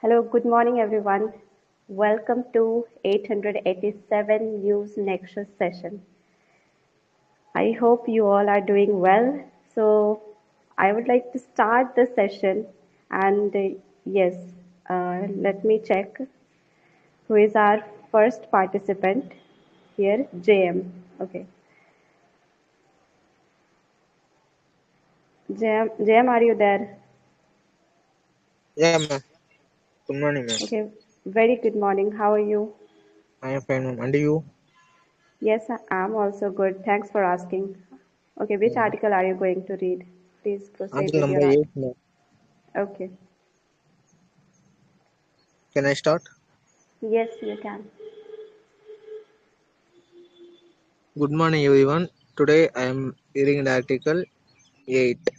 Hello, good morning, everyone. Welcome to 887 News Nexus session. I hope you all are doing well. So, I would like to start the session, and yes, let me check who is our first participant here. JM. Okay, JM, are you there? Yeah, ma'am. Good morning, ma'am. Okay, very good morning. How are you? I am fine, ma'am. And you? Yes, I'm also good. Thanks for asking. Okay, which Mm. article are you going to read? Please proceed Article with number your 8, article. ma'am. Okay. Can I start? Yes, you can. Good morning, everyone. Today I am reading the article 8.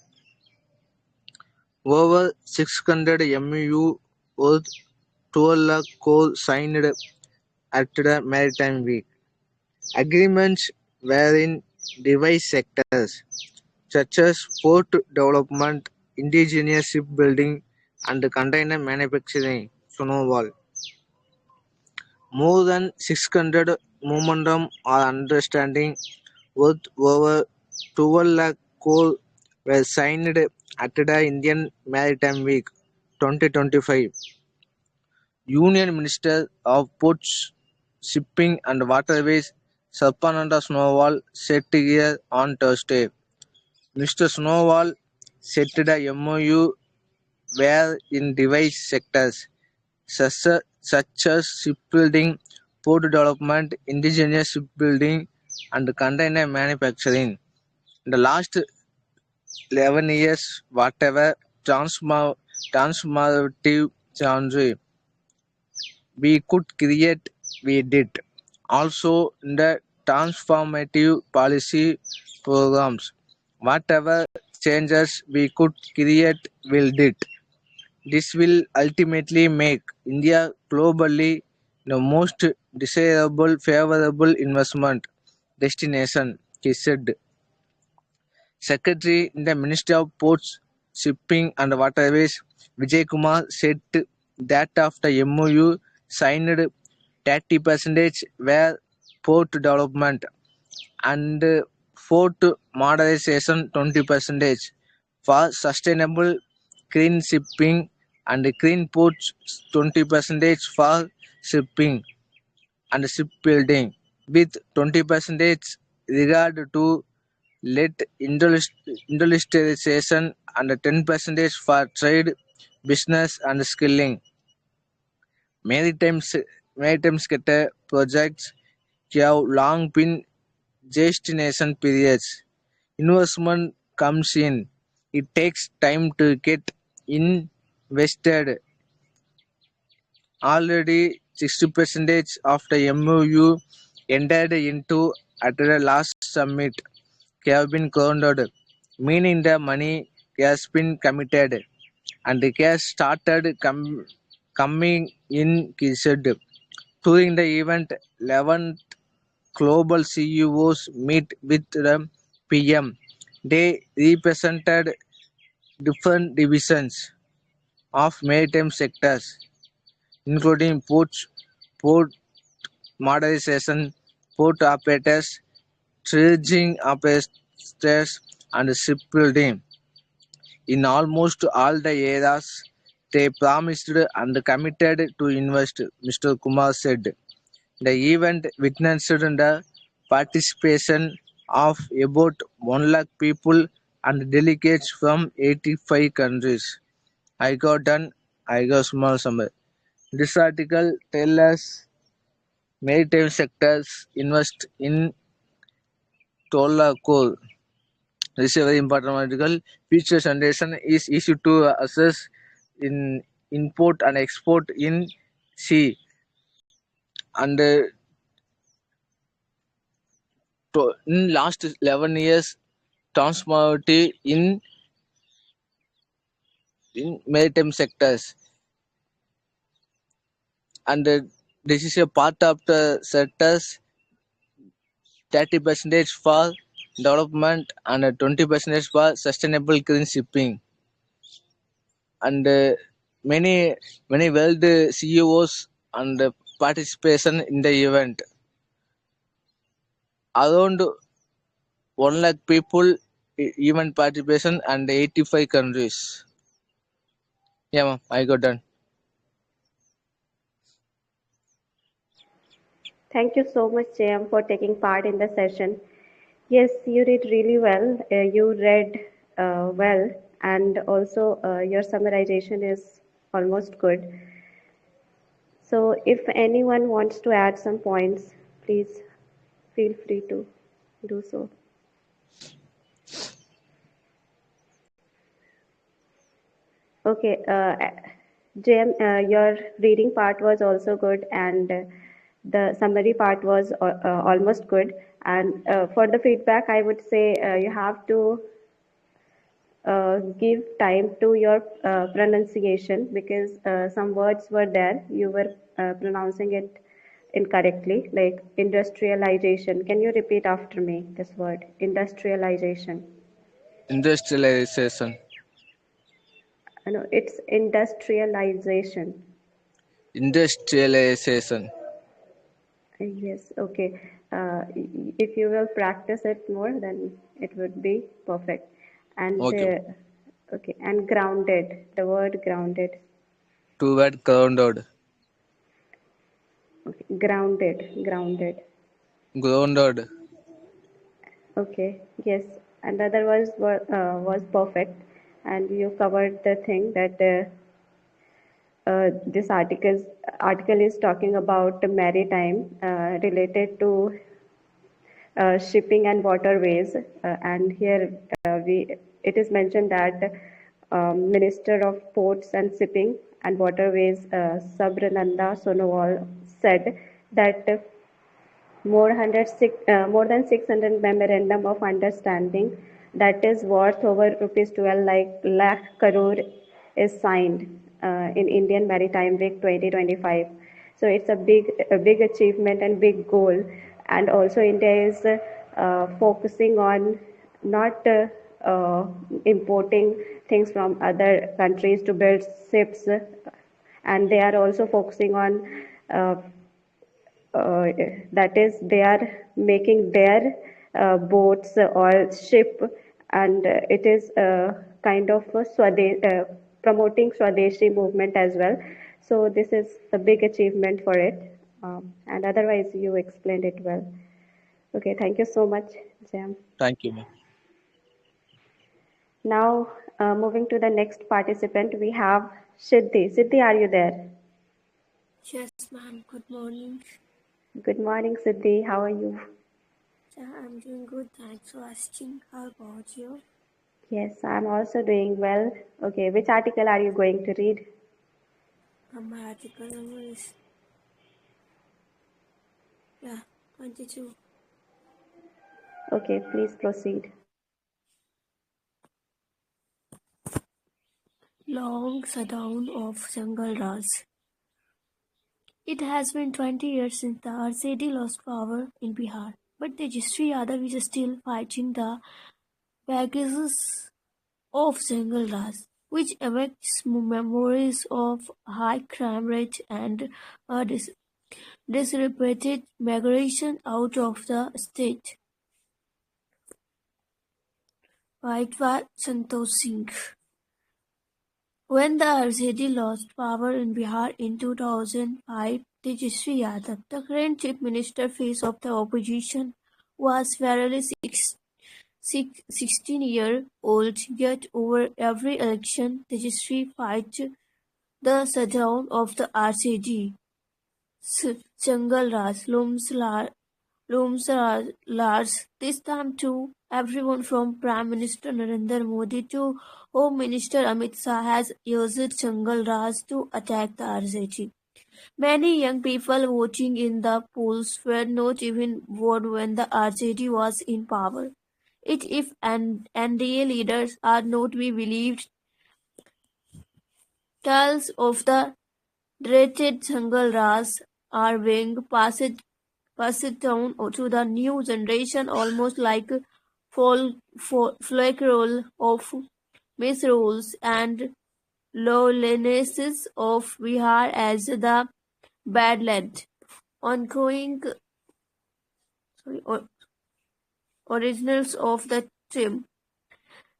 Over 600 MU worth 12 lakh crore signed at the Maritime Week. Agreements were in device sectors such as port development, indigenous shipbuilding, and container manufacturing. Snowball. More than 600 memorandum or understanding worth over 12 lakh crore were signed at the Indian Maritime Week 2025. Union Minister of Ports, Shipping and Waterways Sarpananda Snowball said here on Thursday. Mr. Snowball said the MOU were in device sectors such as shipbuilding, port development, indigenous shipbuilding, and container manufacturing. In the last 11 years, whatever transformative change we could create, we did. Also, in the transformative policy programs, whatever changes we could create, we did. This will ultimately make India globally the most desirable, favorable investment destination, he said. Secretary in the Ministry of Ports, Shipping and Waterways, Vijay Kumar, said that of the MOU signed 30% were port development and port modernization 20% for sustainable green shipping and green ports 20% for shipping and shipbuilding with 20% regard to let industrialization and 10% for trade, business and skilling. Maritime, maritime sector projects have long been gestation periods. Investment comes in. It takes time to get invested. Already 60% of the MOU entered into at the last summit have been grounded, meaning the money has been committed and the cash started coming in, he said. During the event, 11th global CEOs meet with the PM. They represented different divisions of maritime sectors, including ports, port modernization, port operators, dredging operators, and shipbuilding. In almost all the areas, they promised and committed to invest, Mr. Kumar said. The event witnessed the participation of about 1 lakh people and delegates from 85 countries. I got done, I got small summary. This article tells us maritime sectors invest in Tola coal. This is a very important article. Future generation is issued to assess in import and export in sea and in last 11 years transformative in maritime sectors and this is a part of the sectors 30% for development and 20% for sustainable green shipping and many many world CEOs and participation in the event. Around 1 lakh people event participation and 85 countries. Yeah, ma'am, I got done. Thank you so much, JM, for taking part in the session. Yes, you did really well. You read well, and also your summarization is almost good. So, if anyone wants to add some points, please feel free to do so. Okay, JM, your reading part was also good, and the summary part was almost good. And for the feedback, I would say you have to give time to your pronunciation because some words were there, you were pronouncing it incorrectly, like industrialization. Can you repeat after me this word, industrialization? Industrialization. No, it's industrialization. Industrialization. Yes, okay. If you will practice it more, then it would be perfect. And Okay. okay, and grounded, the word grounded. Two word grounded. Okay, grounded, grounded. Grounded. Okay, yes. And the other was perfect, and you covered the thing that this article is talking about maritime related to shipping and waterways. And here we it is mentioned that Minister of Ports and Shipping and Waterways Sabrananda Sonowal said that more than 600 memorandum of understanding that is worth over rupees 12 lakh crore is signed in Indian Maritime Week 2025. So it's a big achievement and big goal. And also India is focusing on not importing things from other countries to build ships, and they are also focusing on uh, uh, that is they are making their boats or ship, and it is kind of a promoting Swadeshi movement as well. So this is a big achievement for it, and otherwise you explained it well. Okay, thank you so much, Jam. Thank you, ma'am. Now moving to the next participant, we have Siddhi. Siddhi, are you there? Yes, ma'am. Good morning. Good morning, Siddhi. How are you? Yeah, I'm doing good. Thanks for asking. How about you? Yes, I'm also doing well. Okay, which article are you going to read? My article number is 22. Okay, please proceed. Long shutdown of Jungle Raj. It has been 20 years since the RCD lost power in Bihar, but Tejasvi Yadav is still fighting the bagages of Jungle Raj, which evokes memories of high crime rate and a disrupted migration out of the state. Vaidwa Santosh Singh. When the RJD lost power in Bihar in 2005, Tejasvi Yadav, the current chief minister face of the opposition, was barely 16-year-old, yet over every election Tejasvi fight the shutdown of the RJD. Jungle Raj looms large, this time too. Everyone from Prime Minister Narendra Modi to Home Minister Amit Shah has used Jungle Raj to attack the RJD. Many young people voting in the polls were not even born when the RJD was in power. If NDA leaders are not to be believed, tales of the dreaded Jungle Raj are being passed down to the new generation almost like folklore of misrules and lowlinesses of Bihar as the Badland. Ongoing originals of the term.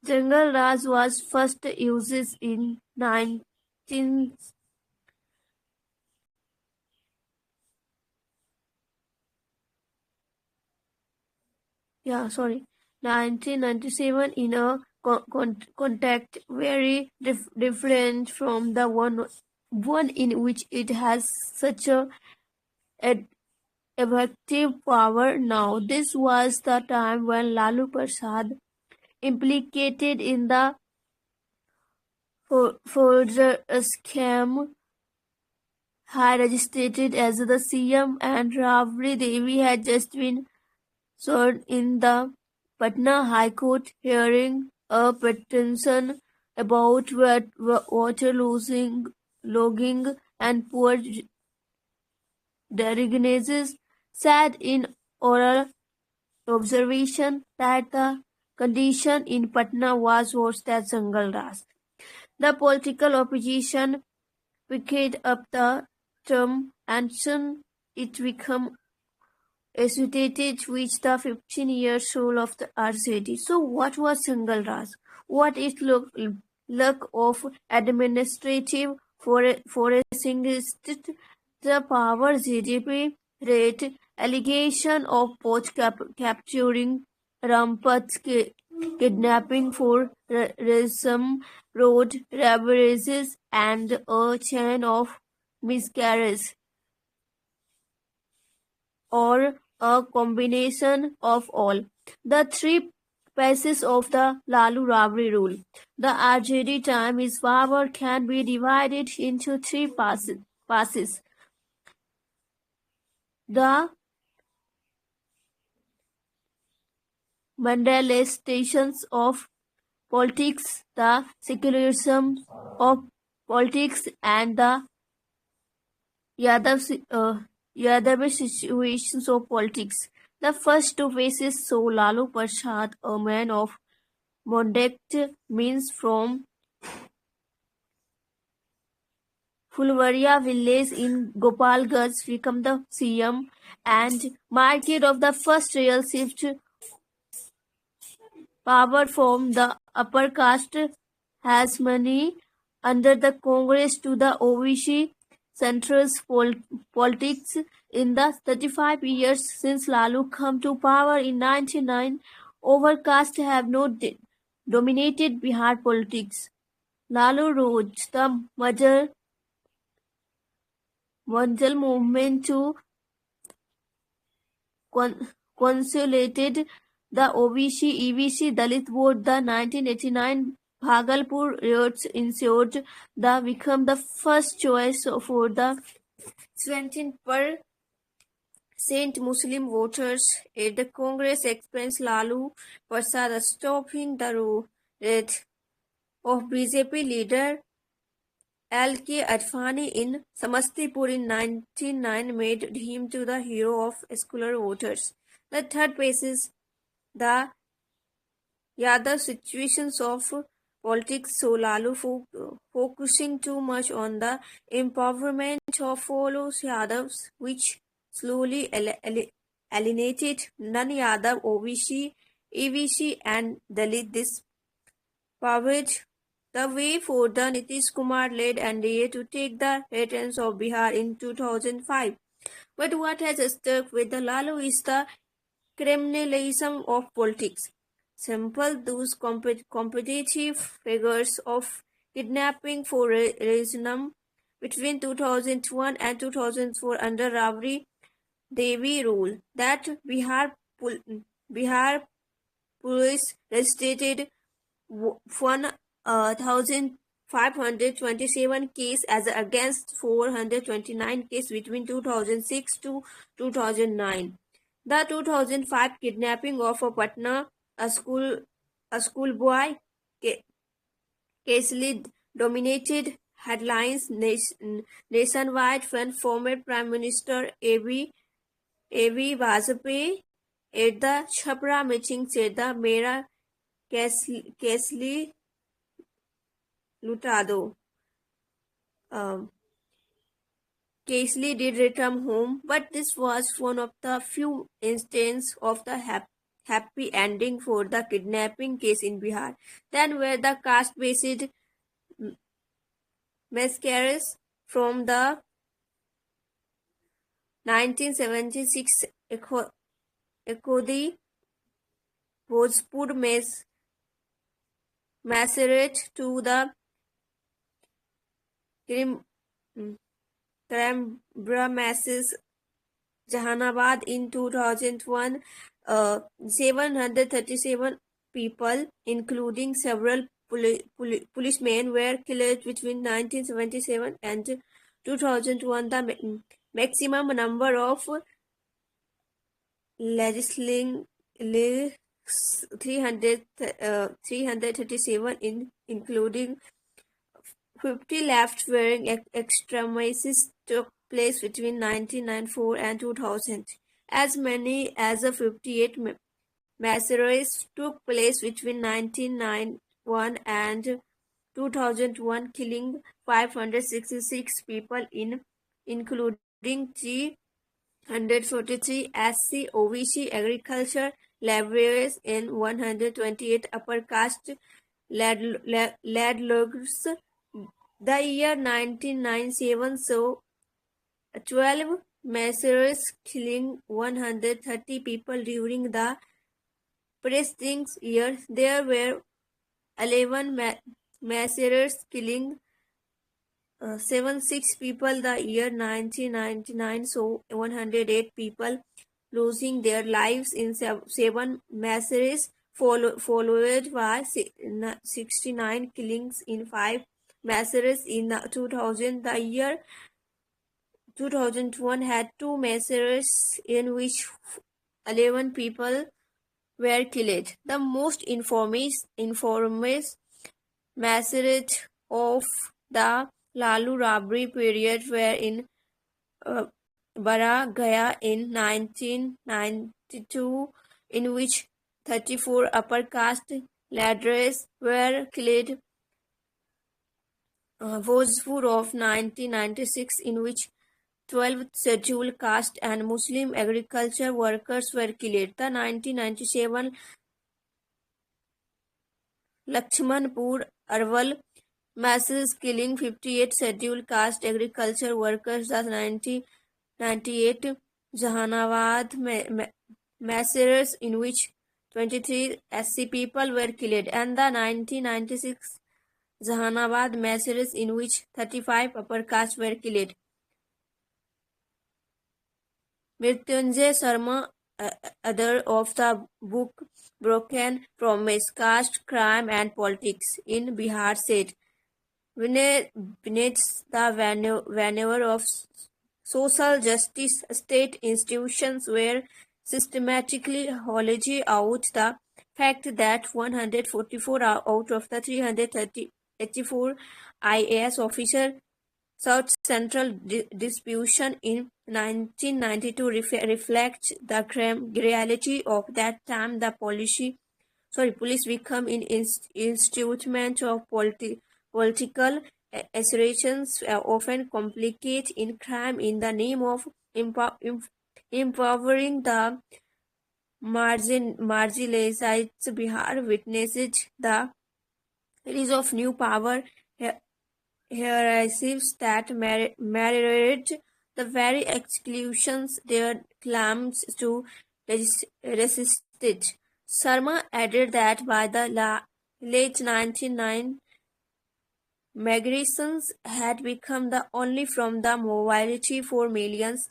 Jungle Raj was first used in 1997 in a context very different from the one in which it has such a effective power now. This was the time when Lalu Prasad, implicated in the forger scam, had registered as the CM, and Rabri Devi had just been sworn in the Patna High Court hearing a petition about water logging and poor drainages, said in oral observation that the condition in Patna was worse than Jungle Raj. The political opposition picked up the term and soon it became associated with the 15-year soul of the RCD. So what was Jungle Raj? What is lack of administrative forcing the power GDP rate, allegation of poach capturing, rampant kidnapping for ransom, road robberies, and a chain of miscarriages, or a combination of all. The three phases of the Lalu Rabri rule. The RJD time is power can be divided into three passes. The mandalizations of politics, the secularism of politics, and the Yadav situations of politics. The first two phases saw Lalu Prasad, a man of modest means from Fulvaria village in Gopalganj, become the CM and market of the first real shift power from the upper caste has money under the Congress to the OBC centrist politics. In the 35 years since Lalu come to power in 1999, over caste have not dominated Bihar politics. Lalu rode the Manjal movement to consolidated the OBC EBC Dalit vote. The 1989 Bhagalpur riots ensured the become the first choice for the 17% Muslim voters at the Congress expense. Lalu Prasad stopping the rate of BJP leader L.K. Advani in Samastipur in 1999 made him to the hero of secular voters. The third phase is the Yadav situations of politics, so Lalu focusing too much on the empowerment of follows Yadavs, which slowly alienated non-Yadav OBC, EBC and Dalit. This paved the way for the Nitish Kumar-led NDA to take the reins of Bihar in 2005. But what has stuck with the Lalu is the criminalism of politics. Simple, those competitive figures of kidnapping for ransom between 2001 and 2004 under Rabri Devi rule that Bihar police registered 1,527 cases as against 429 cases between 2006 to 2009. The 2005 kidnapping of a Patna a schoolboy case dominated headlines nationwide when former Prime Minister A.B. Vajpayee at the Chhapra meeting said the Mera Kesli Lutado. Casely did return home, but this was one of the few instances of the happy ending for the kidnapping case in Bihar. Then were the caste-based massacres from the 1976 Ekodi Bhojpur massacre to the Canberra masses Jahanabad in 2001, 737 people, including several policemen, were killed between 1977 and 2001. The maximum number of legislating 337, including 50 left-wing extremists, took place between 1994 and 2000. As many as 58 massacres took place between 1991 and 2001, killing 566 people, including 343 SC, OBC, agriculture laborers, and 128 upper caste landlords. The year 1997 saw 12 massacres, killing 130 people. During the preceding year, there were 11 massacres, killing 76 people. The year 1999 saw 108 people losing their lives in 7 massacres, followed by 69 killings in 5 massacres in 2000. The year 2001 had 2 massacres in which 11 people were killed. The most infamous massacres of the Lalu Rabri period were in Bara Gaya in 1992, in which 34 upper caste laborers were killed. Bhojpur of 1996, in which 12 scheduled caste and Muslim agriculture workers were killed. The 1997 Lakshmanpur Arwal massacre, killing 58 scheduled caste agriculture workers. The 1998 Jahanabad massacres, in which 23 SC people were killed, and the 1996 Jahanabad massacres, in which 35 upper caste were killed. Mrityunjay Sharma, author of the book Broken Promise: Caste, Crime and Politics in Bihar, said, beneath the veneer of social justice, state institutions were systematically holed out the fact that 144 out of the 384 IAS officers sought central distribution in 1992 reflects the grim reality of that time. The police become an instrument of political assertions, often complicate in crime in the name of empowering the marginalized. Bihar witnessed the rise of new power hierarchies that mirrored the very exclusions their claims to resisted. Sharma added that by the late 1990s, migrations had become the only from the mobility for millions.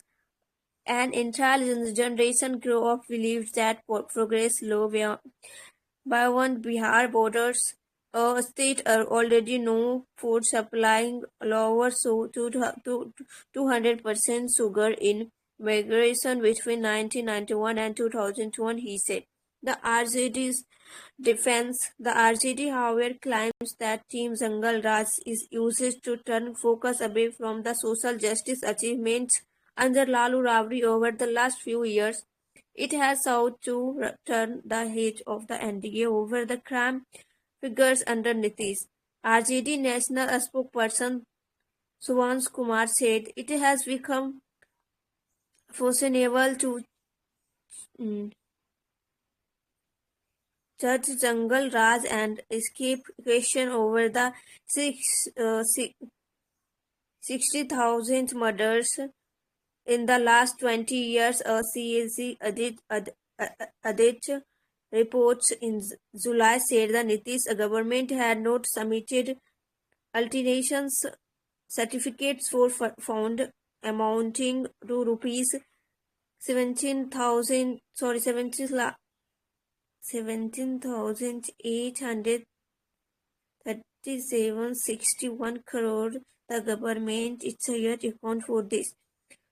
An entire generation grew up believed that progress lay beyond Bihar borders, a state already known for supplying lower 200% sugar in migration between 1991 and 2001, he said. The RJD's defense. The RJD, however, claims that Team Zangal Raj is used to turn focus away from the social justice achievements under Lalu Rabri over the last few years. It has sought to turn the head of the NDA over the crime figures under Nitish. RJD national spokesperson Suvansh Kumar said, it has become fashionable to judge Jungle Raj and escape question over the 60,000 murders in the last 20 years. A CAC audit reports in July said the Nitish government had not submitted alterations certificates for found amounting to rupees 17,837.61 crore. The government its yet account for this.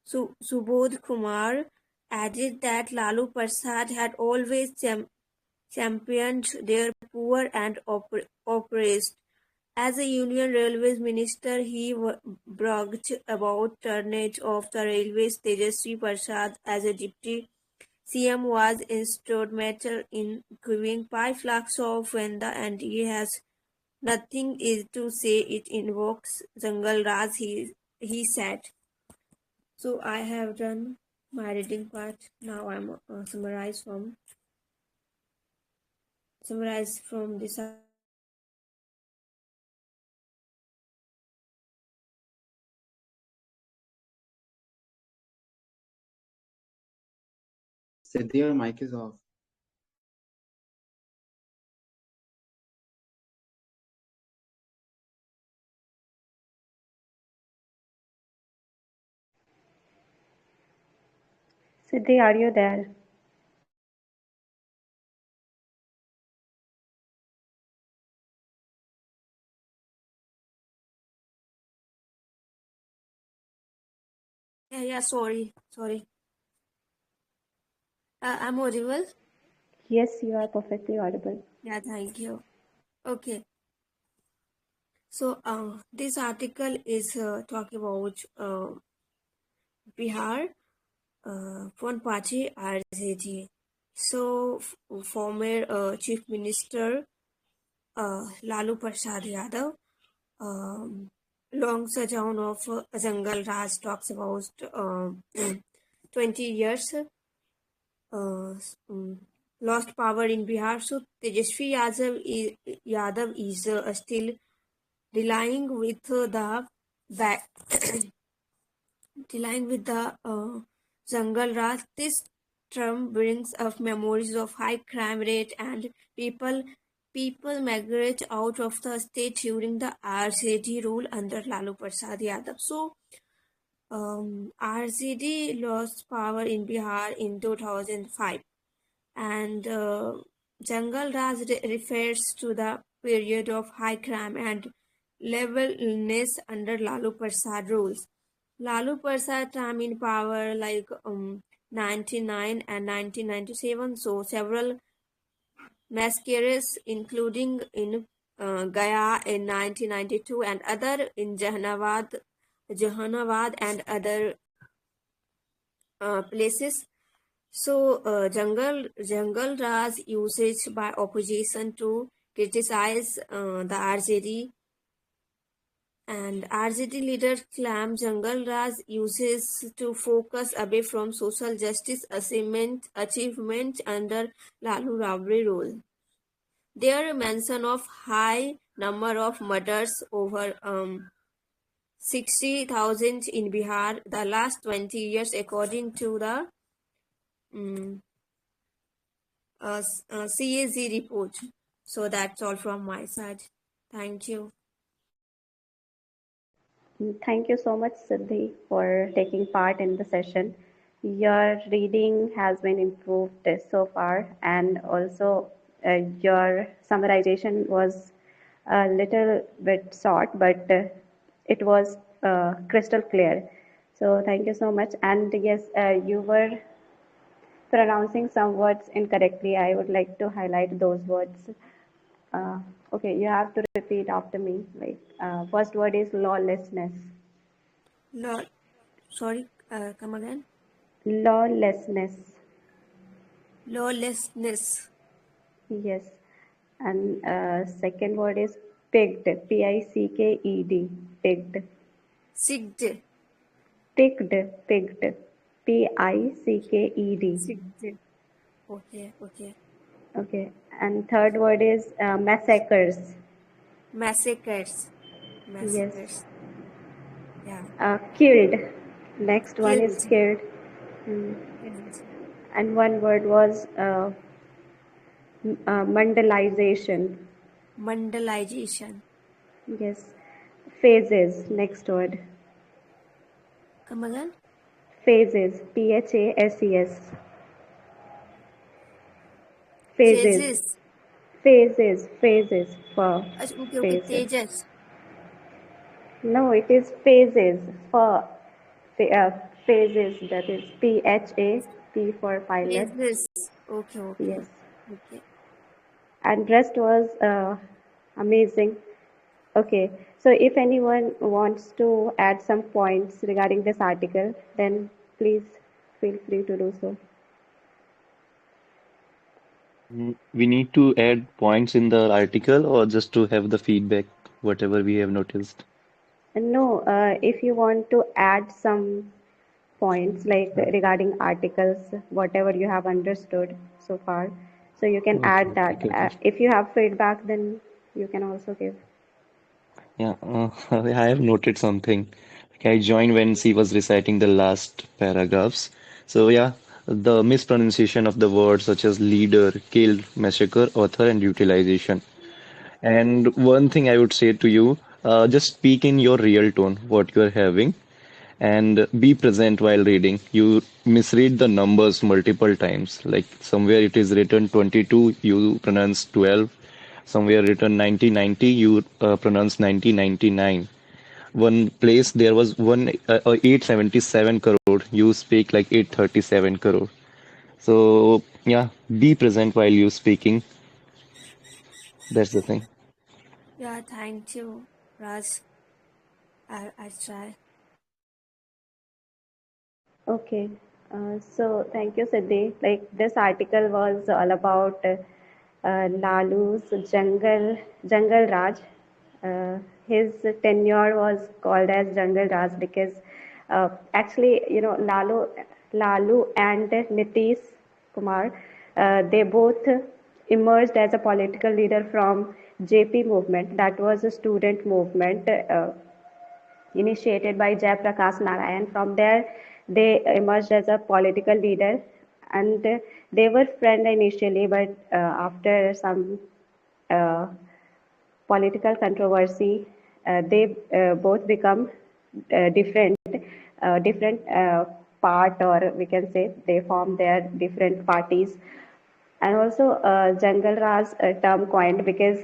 So Subodh Kumar added that Lalu Prasad had always championed their poor and oppressed. As a Union Railways Minister, he bragged about tonnage of the railways. Tejasvi Prasad, as a Deputy CM, was instrumental in giving 5 lakhs of when the NDA has nothing is to say. It invokes Jungle Raj, he said. So I have done my reading part. Now I'm summarize from this. Siddhi, your mic is off. Siddhi, are you there? Yeah, sorry. I'm audible? Yes, you are perfectly audible. Yeah, thank you. Okay. So this article is talking about Bihar, one party RJD. So former Chief Minister Lalu Prasad Yadav, long sojourn of Jungle Raj, talks about 20 years lost power in Bihar. So Tejasvi Yadav is still dealing with the Jungle Raj. This term brings up memories of high crime rate and people migrate out of the state during the RJD rule under Lalu Prasad Yadav. So RJD lost power in Bihar in 2005, and Jungle Raj refers to the period of high crime and level illness under Lalu Prasad rules. Lalu Prasad time in power 1999 and 1997, so several massacres including in Gaya in 1992 and other in Jahanabad and other places. So Jungle Raj usage by opposition to criticize the RJD, and RJD leader claim Jungle Raj uses to focus away from social justice achievement under Lalu Rabri rule. Their mention of high number of murders over 60,000 in Bihar the last 20 years according to the CAZ report. So that's all from my side. Thank you. Thank you so much, Siddhi, for taking part in the session. Your reading has been improved so far, and also your summarization was a little bit short, but it was crystal clear. So thank you so much. And yes, you were pronouncing some words incorrectly. I would like to highlight those words. Uh, okay, you have to repeat after me. Like, first word is lawlessness. Sorry, come again. Lawlessness. Lawlessness. Yes. And second word is picked. Picked. Picked. Sigged. Picked, picked. Picked. Sigged. Okay. Okay. And third word is massacres. Massacres. Yes. Yeah. Killed. Next one is Killed. killed. Hmm. Killed. And one word was mandalization. Mandalization. Yes. Phases. Next word. Come again? Phases. Phases. Phases. Phases. Phases. For Okay. phases. Tejas. No, it is phases. For phases. That is P for pilot. Phases. Okay. Yes. Okay. And rest was amazing. Okay, so if anyone wants to add some points regarding this article, then please feel free to do so. We need to add points in the article or just to have the feedback, whatever we have noticed. And no, if you want to add some points like regarding articles, whatever you have understood so far, so you can Okay, add okay, that. got it. If you have feedback, then you can also give. Yeah, I have noted something. Like I joined when she was reciting the last paragraphs. So yeah, the mispronunciation of the words such as leader, killed, massacre, author, and utilization. And one thing I would say to you, just speak in your real tone, what you are having, and be present while reading. You misread the numbers multiple times. Like somewhere it is written 22, you pronounce 12. Somewhere written 1990, you pronounce 1999. One place there was 877 crore, you speak like 837 crore. So yeah, be present while you speaking. That's the thing. Yeah, thank you, Raj. I try. Okay, so thank you, Siddhi. Like this article was all about Lalu's Jungle Raj. Uh, his tenure was called as Jungle Raj because actually, Lalu and Nitish Kumar, they both emerged as a political leader from JP movement. That was a student movement. Initiated by Jayaprakash Narayan. From there, they emerged as a political leader, and they were friends initially, but after some uh, political controversy, they both become different part, or we can say they form their different parties. And also Jangal Raj term coined because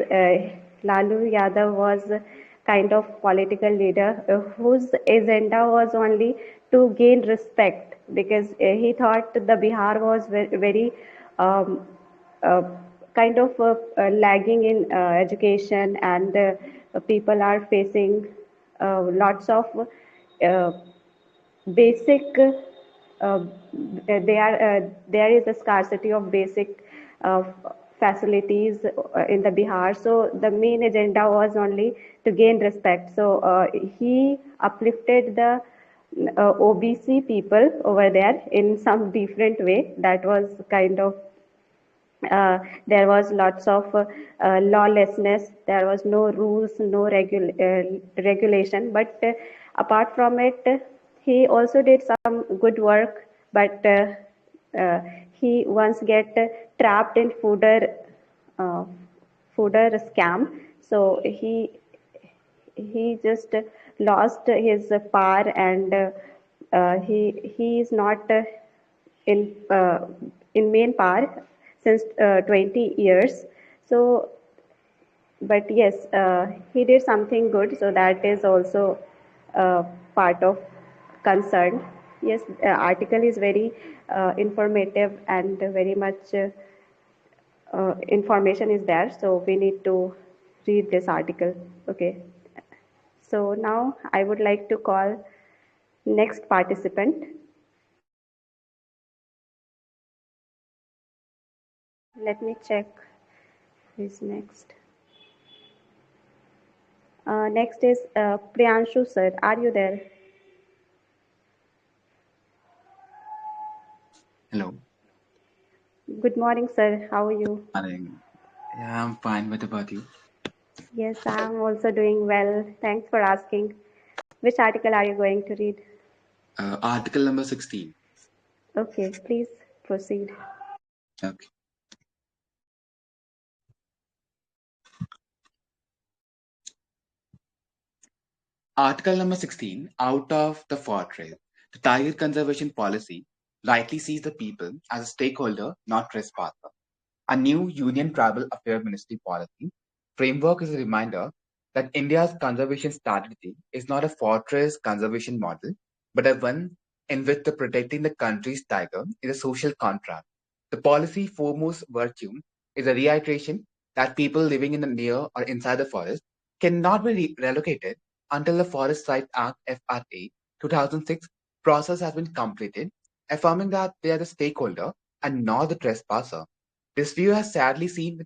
Lalu Yadav was a kind of political leader whose agenda was only to gain respect because he thought the Bihar was very um, uh, kind of lagging in education, and people are facing lots of uh, basic there is a scarcity of basic uh, facilities in the Bihar. So the main agenda was only to gain respect. So he uplifted the OBC people over there in some different way. That was kind of there was lots of lawlessness. There was no rules, no regulation. But apart from it, he also did some good work. But uh, he once get trapped in uh, fooder scam. So he just lost his power, and he is not in uh, in main power since 20 years. So but yes, he did something good, so that is also part of concern. Yes, article is very informative, and very much information is there, so we need to read this article. Okay, so now I would like to call next participant. Let me check who is next. Next is Priyanshu sir. Are you there? Hello. Good morning, sir. How are you? Yeah, I'm fine. What about you? Yes, I'm also doing well. Thanks for asking. Which article are you going to read? Article number 16. Okay, please proceed. Okay. Article number 16. Out of the fortress, the tiger conservation policy rightly sees the people as a stakeholder, not trespasser. A new Union Tribal Affairs Ministry policy framework is a reminder that India's conservation strategy is not a fortress conservation model, but a one in which the protecting the country's tiger is a social contract. The policy foremost virtue is a reiteration that people living in the near or inside the forest cannot be relocated until the Forest Site Act FRA 2006 process has been completed, affirming that they are the stakeholder and not the trespasser. This view has sadly seen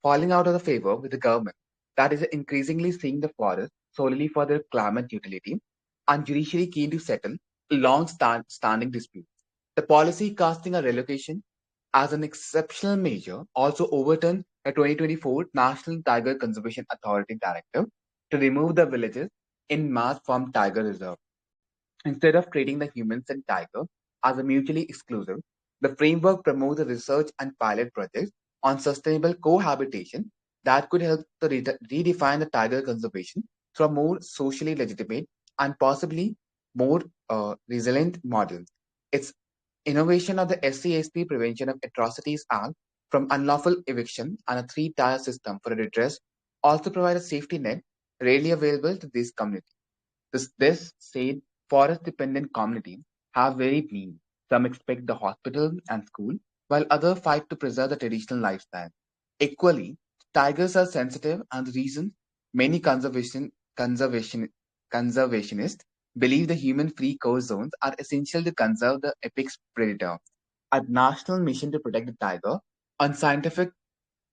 falling out of the favor with the government that is increasingly seeing the forest solely for their climate utility and judicially keen to settle long-standing disputes. The policy casting a relocation as an exceptional measure also overturned the 2024 National Tiger Conservation Authority directive to remove the villages in mass from tiger reserve. Instead of treating the humans and tiger as a mutually exclusive, the framework promotes the research and pilot projects on sustainable cohabitation that could help to redefine the tiger conservation through a more socially legitimate and possibly more resilient model. Its innovation of the SCSP Prevention of Atrocities Act from unlawful eviction and a three-tier system for redress also provide a safety net rarely available to these communities. This said, forest-dependent communities have varied needs. Some expect the hospital and school, while others fight to preserve the traditional lifestyle. Equally, tigers are sensitive, and the reason many conservationists believe the human-free core zones are essential to conserve the apex predator. A national mission to protect the tiger, on scientific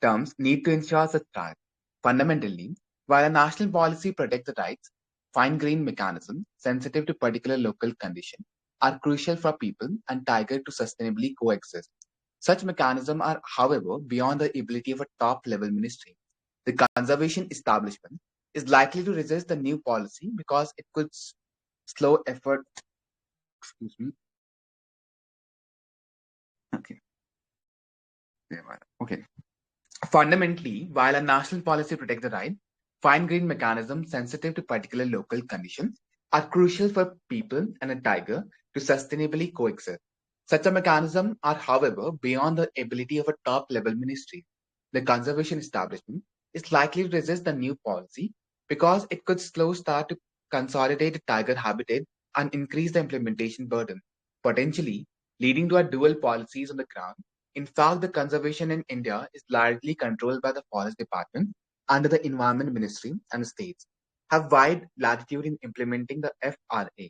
terms, need to ensure such rights. Fundamentally, while a national policy protects the rights, fine-grained mechanisms sensitive to particular local conditions are crucial for people and tiger to sustainably coexist. Such mechanisms are, however, beyond the ability of a top-level ministry. The conservation establishment is likely to resist the new policy because it could slow effort. Excuse me. Okay. Okay. Fundamentally, while a national policy protects the right, fine-grained mechanisms sensitive to particular local conditions are crucial for people and a tiger to sustainably coexist. Such a mechanism are, however, beyond the ability of a top-level ministry. The conservation establishment is likely to resist the new policy because it could slow start to consolidate the tiger habitat and increase the implementation burden, potentially leading to a dual policies on the ground. In fact, the conservation in India is largely controlled by the Forest Department under the Environment Ministry, and the states have wide latitude in implementing the FRA.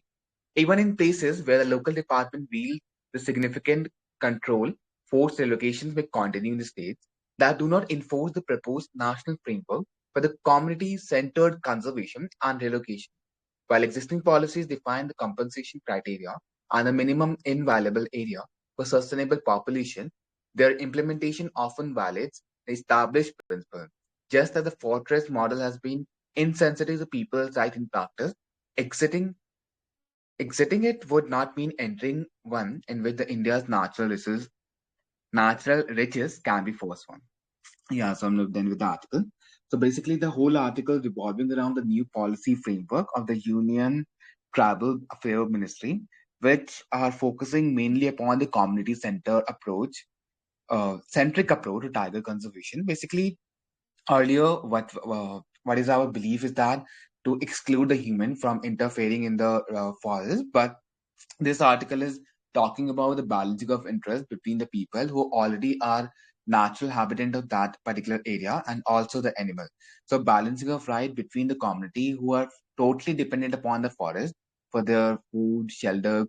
Even in places where the local department wields the significant control, forced relocations may continue in the states that do not enforce the proposed national framework for the community-centered conservation and relocation. While existing policies define the compensation criteria and the minimum invaluable area for sustainable population, their implementation often violates the established principle. Just as the fortress model has been insensitive to people's right in practice, exiting exiting it would not mean entering one in which the India's natural riches can be forced on. Yeah, so I'm done with the article. So basically, the whole article revolving around the new policy framework of the Union Tribal Affairs Ministry, which are focusing mainly upon the centric approach to tiger conservation. Basically, earlier, what is our belief is that to exclude the human from interfering in the forest, but this article is talking about the balancing of interest between the people who already are natural habitant of that particular area and also the animal. So balancing of right between the community who are totally dependent upon the forest for their food, shelter,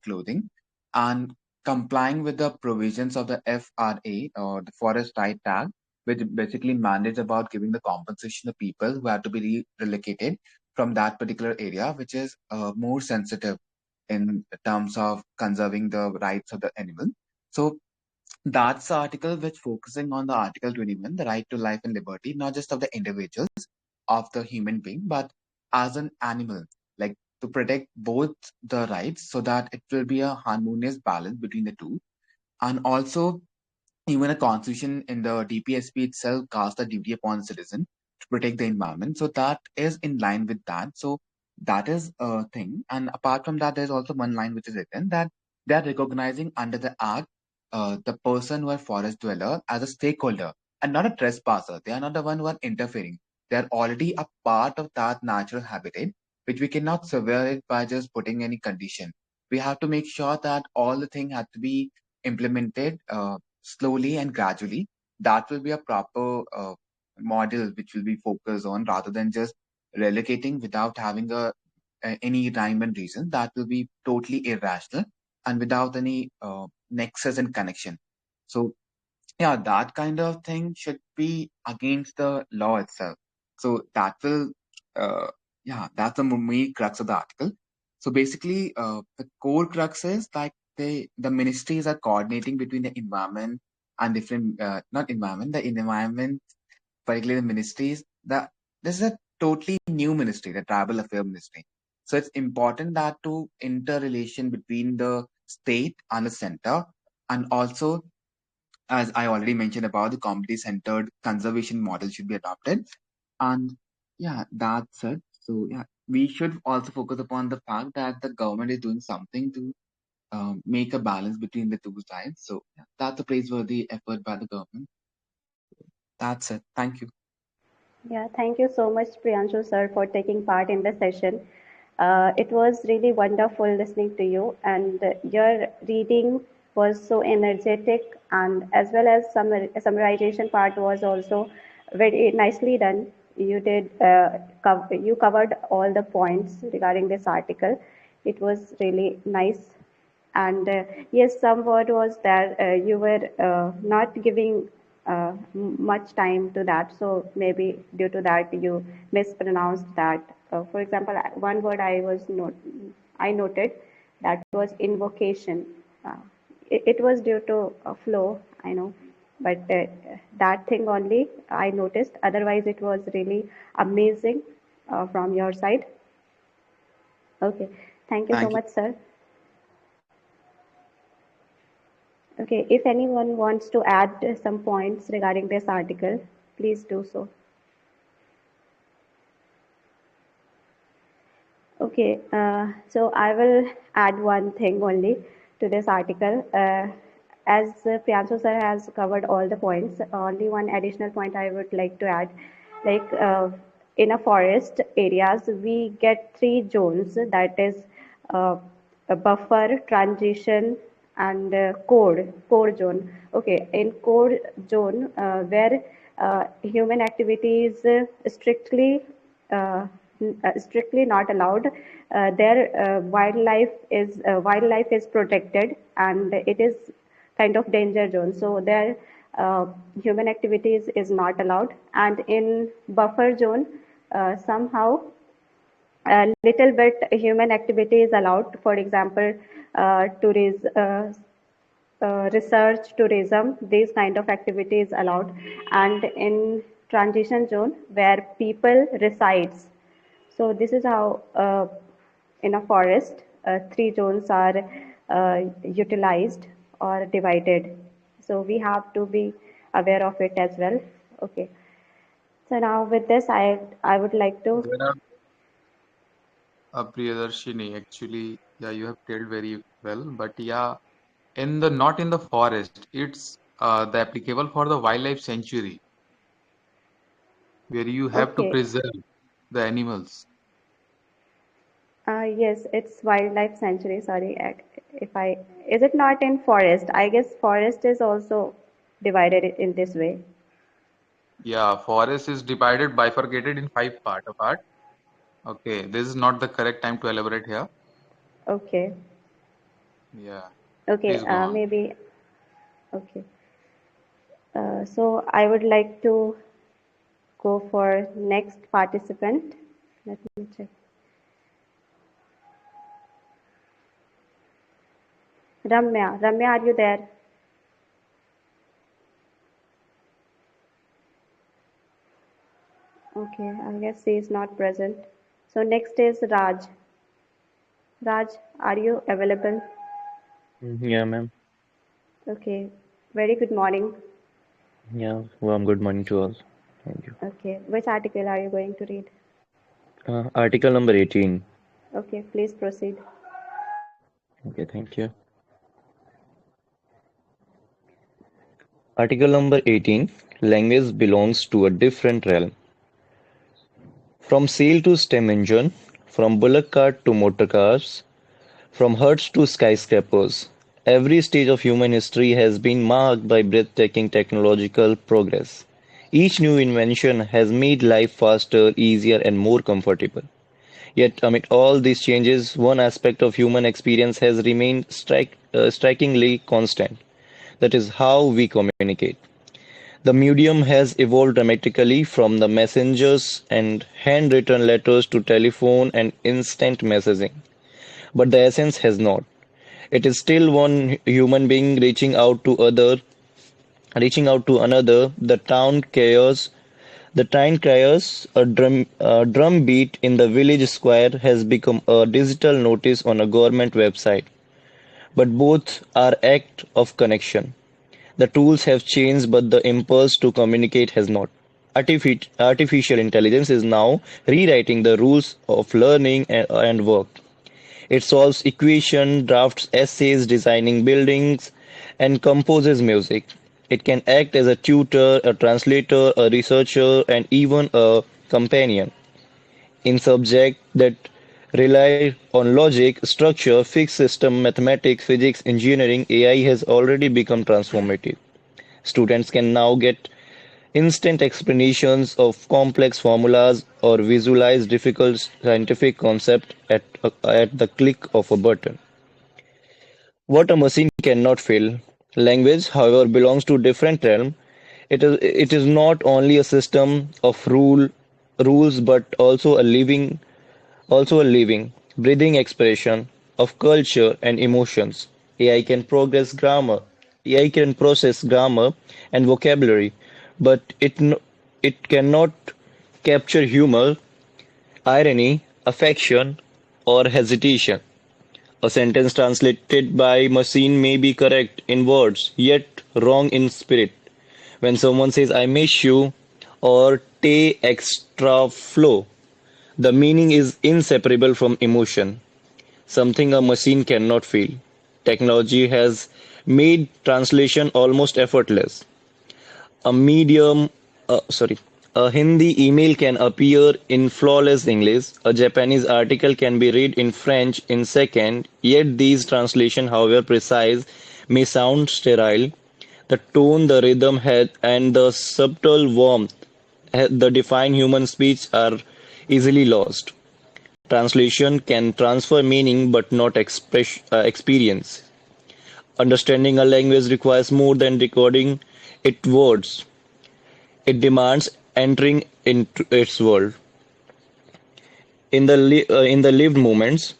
clothing, and complying with the provisions of the FRA or the Forest Right Act which basically mandates about giving the compensation to people who have to be relocated from that particular area, which is more sensitive in terms of conserving the rights of the animal. So that's the article which focusing on the Article 21, the right to life and liberty, not just of the individuals, of the human being, but as an animal, like to protect both the rights so that it will be a harmonious balance between the two. And also, even a constitution in the DPSP itself casts a duty upon citizen to protect the environment. So that is in line with that. So that is a thing. And apart from that, there's also one line which is written that they are recognizing under the act the person who are forest dweller as a stakeholder and not a trespasser. They are not the one who are interfering. They are already a part of that natural habitat, which we cannot sever it by just putting any condition. We have to make sure that all the thing had to be implemented slowly and gradually. That will be a proper model which will be focused on rather than just relocating without having any rhyme and reason. That will be totally irrational and without any nexus and connection. So yeah, that kind of thing should be against the law itself. So that will, yeah, that's the main crux of the article. So basically, the core crux is like the ministries are coordinating between the environment and different, not environment, the environment, particularly the ministries. This is a totally new ministry, the tribal affair ministry. So it's important that to interrelation between the state and the center, and also as I already mentioned about the community centered conservation model should be adopted. And yeah, that's it. So yeah, we should also focus upon the fact that the government is doing something to make a balance between the two sides. So yeah, that's a praiseworthy effort by the government. That's it. Thank you. Yeah, thank you so much, Priyanshu sir, for taking part in the session. It was really wonderful listening to you, and your reading was so energetic, and as well as summarization part was also very nicely done. You did you covered all the points regarding this article. It was really nice. And yes, some word was there. You were not giving much time to that, so maybe due to that you mispronounced that. For example, one word I noted that was invocation. Uh, it was due to a flow, I know, but that thing only I noticed. Otherwise, it was really amazing from your side. Okay, thank you so Thank you. much, sir. Okay, if anyone wants to add some points regarding this article, please do so. Okay, so I will add one thing only to this article. As Priyanshu sir has covered all the points, only one additional point I would like to add. Like in a forest areas, we get three zones, that is a buffer, transition, and core zone. Okay, in core zone, where human activity is strictly not allowed. Their wildlife is protected, and it is kind of danger zone. So their human activities is not allowed. And in buffer zone, somehow a little bit human activity is allowed. For example, research, tourism, these kind of activities allowed. And in transition zone where people resides, so this is how in a forest three zones are utilized or divided. So we have to be aware of it as well. Okay. So now with this, I would like to. There are Priydarshini, actually, yeah, you have told very well, but yeah, in the not in the forest, it's the applicable for the wildlife sanctuary where you have to Okay. preserve the animals. Yes, it's wildlife sanctuary. Sorry, if I is it not in forest? I guess forest is also divided in this way. Yeah, forest is divided, bifurcated in five apart. Okay, this is not the correct time to elaborate here. Okay. Yeah, Okay. please go on. Maybe. Okay. So I would like to go for next participant. Let me check. Ramya, are you there? Okay, I guess she is not present. So next is Raj. Raj, are you available? Yeah, ma'am. Okay, very good morning. Yeah, warm good morning to all. Thank you. Okay, which article are you going to read? Article number 18. Okay, please proceed. Okay, thank you. Article number 18. Language belongs to a different realm. From sail to steam engine, from bullock cart to motor cars, from huts to skyscrapers, every stage of human history has been marked by breathtaking technological progress. Each new invention has made life faster, easier, and more comfortable. Yet, amid all these changes, one aspect of human experience has remained strikingly constant. That is how we communicate. The medium has evolved dramatically from the messengers and handwritten letters to telephone and instant messaging. But the essence has not. It is still one human being reaching out to another. The town criers, a drum beat in the village square has become a digital notice on a government website. But both are act of connection. The tools have changed, but the impulse to communicate has not. Artificial intelligence is now rewriting the rules of learning and work. It solves equations, drafts essays, designing buildings, and composes music. It can act as a tutor, a translator, a researcher, and even a companion. In subjects that rely on logic, structure, fixed system, mathematics, physics, engineering, AI has already become transformative. Students can now get instant explanations of complex formulas or visualize difficult scientific concepts at the click of a button. What a machine cannot fill. Language, however, belongs to a different realm. It is not only a system of rules but also a living, breathing expression of culture and emotions. AI can process grammar and vocabulary, but it cannot capture humor, irony, affection, or hesitation. A sentence translated by machine may be correct in words, yet wrong in spirit. When someone says I miss you or te extra flow, the meaning is inseparable from emotion, something a machine cannot feel. Technology has made translation almost effortless. A medium, sorry, a Hindi email can appear in flawless English. A Japanese article can be read in French in second. Yet these translations, however precise, may sound sterile. The tone, the rhythm, and the subtle warmth that define human speech are easily lost. Translation can transfer meaning but not experience. Understanding a language requires more than decoding its words. It demands entering into its world. In the lived moments,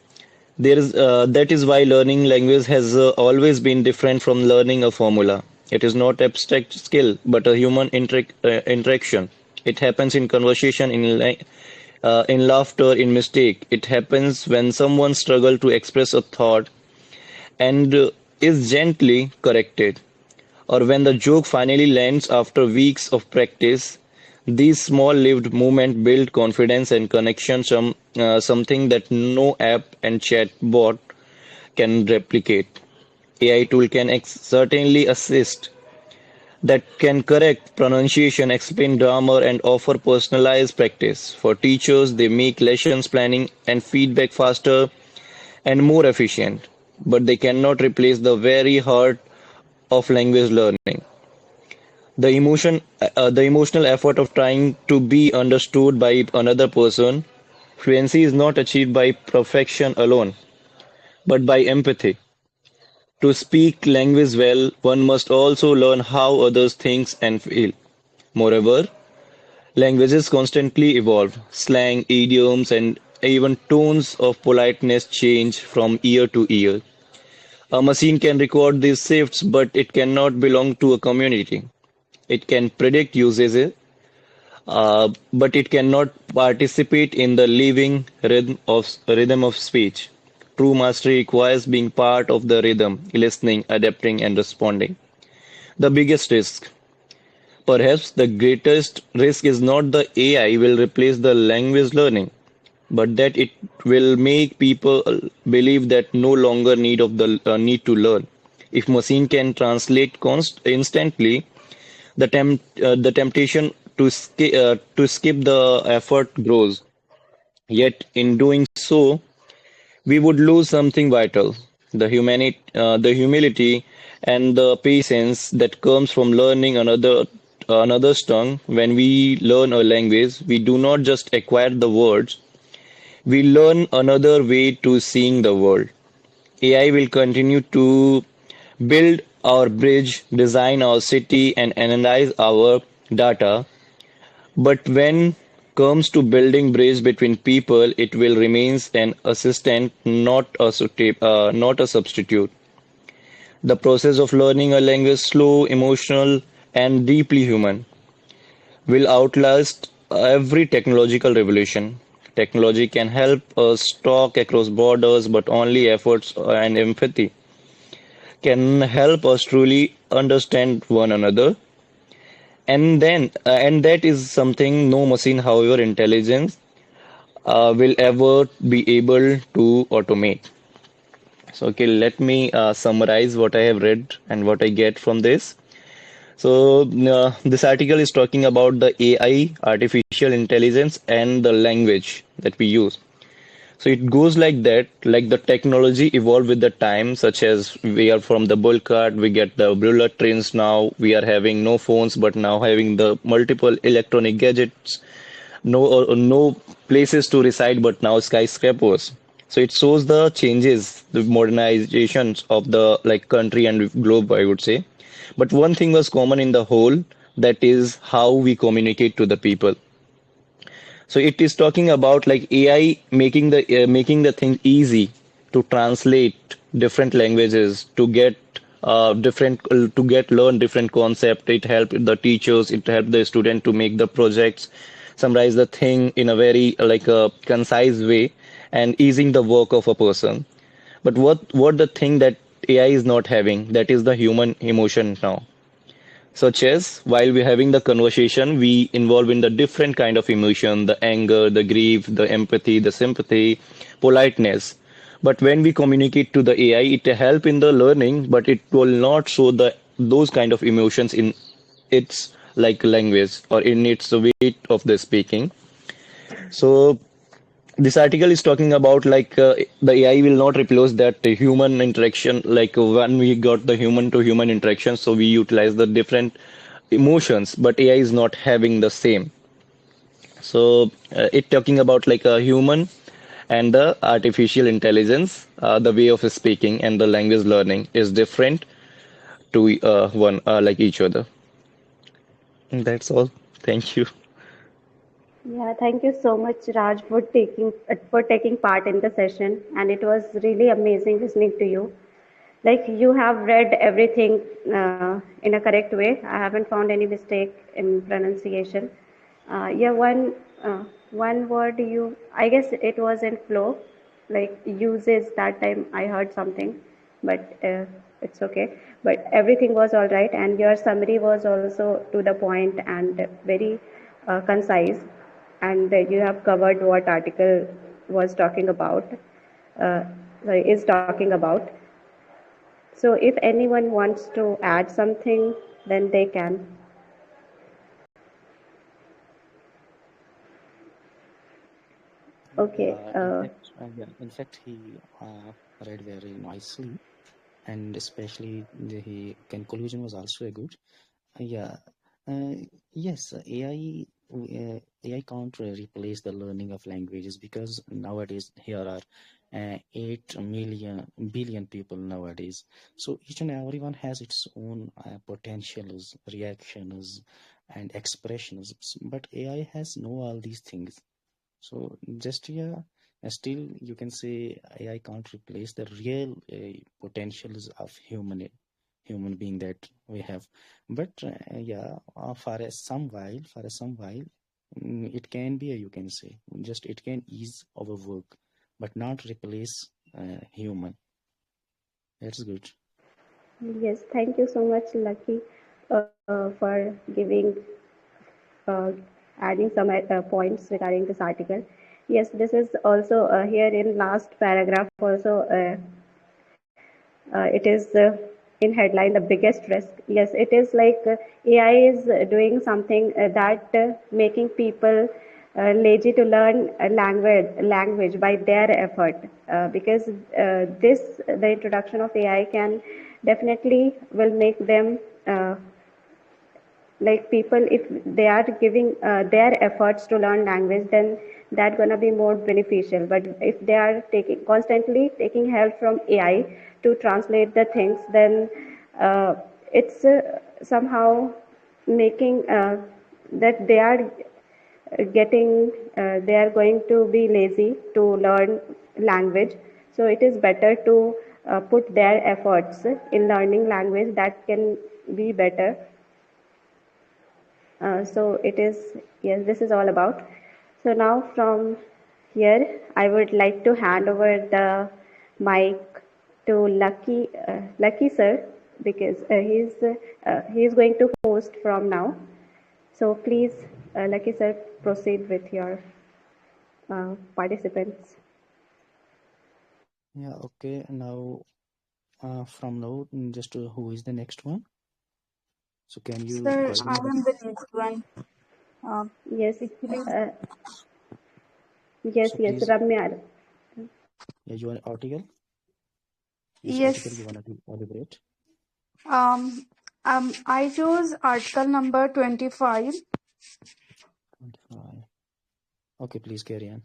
that is why learning language has always been different from learning a formula. It is not abstract skill, but a human interaction. It happens in conversation, in laughter, in mistake. It happens when someone struggles to express a thought and is gently corrected, or when the joke finally lands after weeks of practice. These small lived moments build confidence and connection, something that no app and chat bot can replicate. AI tool can certainly assist, that can correct pronunciation, explain grammar, and offer personalized practice. For teachers, they make lessons planning and feedback faster and more efficient, but they cannot replace the very heart of language learning. The emotional effort of trying to be understood by another person. Fluency is not achieved by perfection alone, but by empathy. To speak language well, one must also learn how others think and feel. Moreover, languages constantly evolve. Slang, idioms, and even tones of politeness change from year to year. A machine can record these shifts, but it cannot belong to a community. It can predict usages, but it cannot participate in the living rhythm of speech. True mastery requires being part of the rhythm, listening, adapting, and responding. The biggest risk, perhaps the greatest risk, is not the AI will replace the language learning, but that it will make people believe that no longer need to learn. If machine can translate instantly, the temptation to skip the effort grows. Yet in doing so, we would lose something vital: the humility and the patience that comes from learning another's tongue. When we learn a language, we do not just acquire the words; we learn another way to seeing the world. AI will continue to build our bridge, design our city, and analyze our data. But when comes to building bridge between people, it will remains an assistant, not a substitute. The process of learning a language, slow, emotional, and deeply human, will outlast every technological revolution. Technology can help us talk across borders, but only efforts and empathy can help us truly understand one another. And that is something no machine, however intelligent, will ever be able to automate. So, okay, let me summarize what I have read and what I get from this. So, this article is talking about the AI, artificial intelligence, and the language that we use. So it goes like that, like the technology evolved with the time, such as we are from the bull cart, we get the bullet trains now, we are having no phones, but now having the multiple electronic gadgets, no places to reside, but now skyscrapers. So it shows the changes, the modernizations of the like country and globe, I would say. But one thing was common in the whole, that is how we communicate to the people. So it is talking about like AI making the thing easy to translate different languages, to get different to get learn different concept. It helped the teachers, it helped the student to make the projects, summarize the thing in a very like a concise way, and easing the work of a person. But what the thing that AI is not having, that is the human emotion now. Such as while we're having the conversation, we involve in the different kind of emotion, the anger, the grief, the empathy, the sympathy, politeness. But when we communicate to the AI, it help in the learning, but it will not show the those kind of emotions in its like language or in its weight of the speaking. So this article is talking about like the AI will not replace that human interaction. Like when we got the human to human interaction, so we utilize the different emotions, but AI is not having the same. So it talking about like a human and the artificial intelligence, the way of speaking and the language learning is different to one like each other. That's all. Thank you. Yeah, thank you so much, Raj, for taking part in the session, and it was really amazing listening to you. Like you have read everything in a correct way. I haven't found any mistake in pronunciation. Yeah, one word I guess it was in flow, like uses. That time I heard something, but it's okay. But everything was all right, and your summary was also to the point and very concise. And you have covered what article was talking about. Uh, sorry, is talking about. So if anyone wants to add something, then they can. Okay. In fact, he read very nicely, and especially the conclusion was also a good. Yeah, uh, yes, AI AI can't replace the learning of languages, because nowadays here are 8 billion people nowadays. So each and everyone has its own potentials, reactions, and expressions. But AI has no all these things. So just still you can say AI can't replace the real potentials of human being that we have. But for some while, it can be you can say just it can ease our work, but not replace human. That's good. Yes, thank you so much, Lucky, for giving uh, adding some points regarding this article. Yes, this is also here in last paragraph also. It is in headline the biggest risk. Yes, it is like AI is doing something that making people lazy to learn a language by their effort, because this the introduction of AI can definitely will make them like people, if they are giving their efforts to learn language, then that's gonna be more beneficial. But if they are taking constantly taking help from AI to translate the things, then it's somehow making that they are getting they are going to be lazy to learn language. So it is better to put their efforts in learning language that can be better. So it is, yes, this is all about. So now from here, I would like to hand over the mic to Lucky sir, because he's going to host from now. So please, Lucky sir, proceed with your participants. Yeah, okay. Now, from now, just who is the next one? So can you Sir, guide I me? am the next one. Yes, Actually, So yes, please, Ramya. your article. Which article you yes. want to elaborate? I chose article number 25. 25. Okay, please carry on.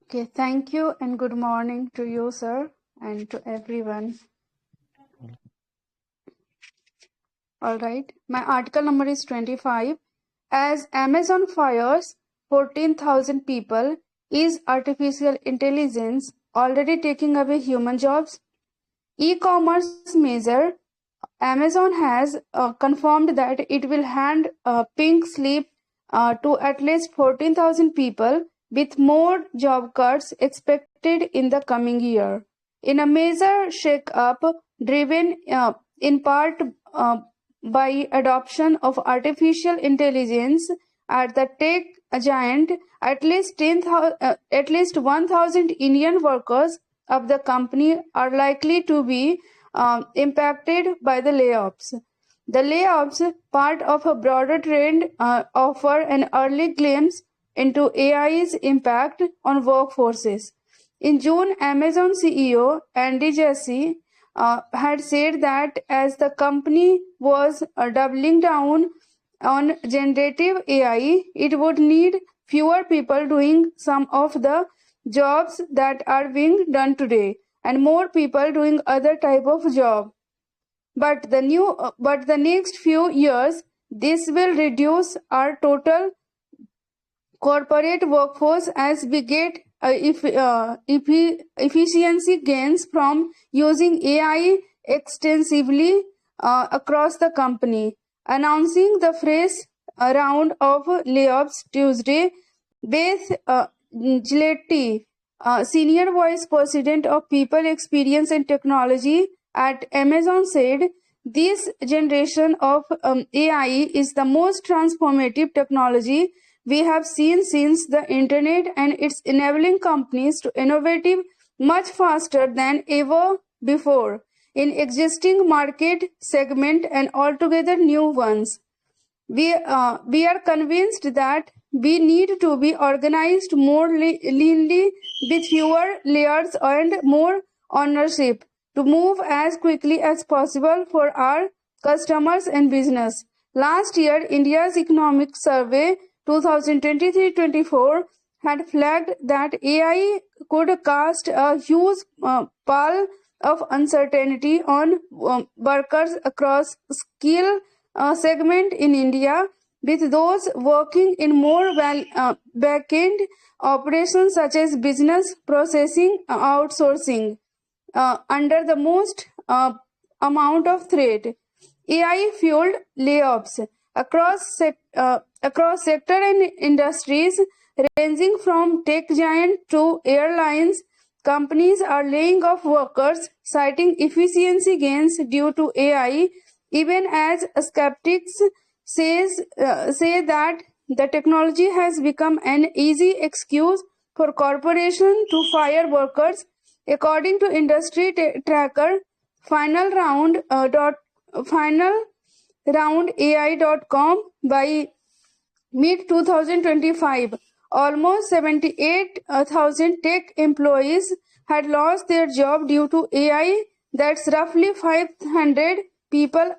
Okay, thank you and good morning to you, sir, and to everyone. All right, my article number is 25. As Amazon fires 14,000 people, is artificial intelligence already taking away human jobs? E-commerce measure Amazon has confirmed that it will hand pink slip to at least 14,000 people, with more job cuts expected in the coming year. In a major shake-up driven in part by adoption of artificial intelligence at the tech giant, at least 1,000 Indian workers of the company are likely to be impacted by the layoffs. The layoffs, part of a broader trend, offer an early glimpse into AI's impact on workforces. In June, Amazon CEO Andy Jassy had said that as the company was doubling down on generative AI, it would need fewer people doing some of the jobs that are being done today, and more people doing other type of job. But the next few years, this will reduce our total corporate workforce as we get efficiency gains from using AI extensively across the company. Announcing the fresh round of layoffs Tuesday, Beth Giletti, Senior Vice President of People Experience and Technology at Amazon, said, "This generation of AI is the most transformative technology we have seen since the internet, and it's enabling companies to innovate much faster than ever before in existing market segment and altogether new ones. We are convinced that we need to be organized more leanly, with fewer layers and more ownership, to move as quickly as possible for our customers and business." Last year, India's economic survey 2023-24 had flagged that AI could cast a huge pall of uncertainty on workers across skill segment in India, with those working in more back-end operations such as business processing outsourcing under the most amount of threat. AI fueled layoffs across sector and industries ranging from tech giant to airlines. Companies are laying off workers, citing efficiency gains due to AI, even as skeptics say that the technology has become an easy excuse for corporations to fire workers. According to industry tracker finalroundai.com, by mid 2025, almost 78,000 tech employees had lost their job due to AI. That's roughly 500 people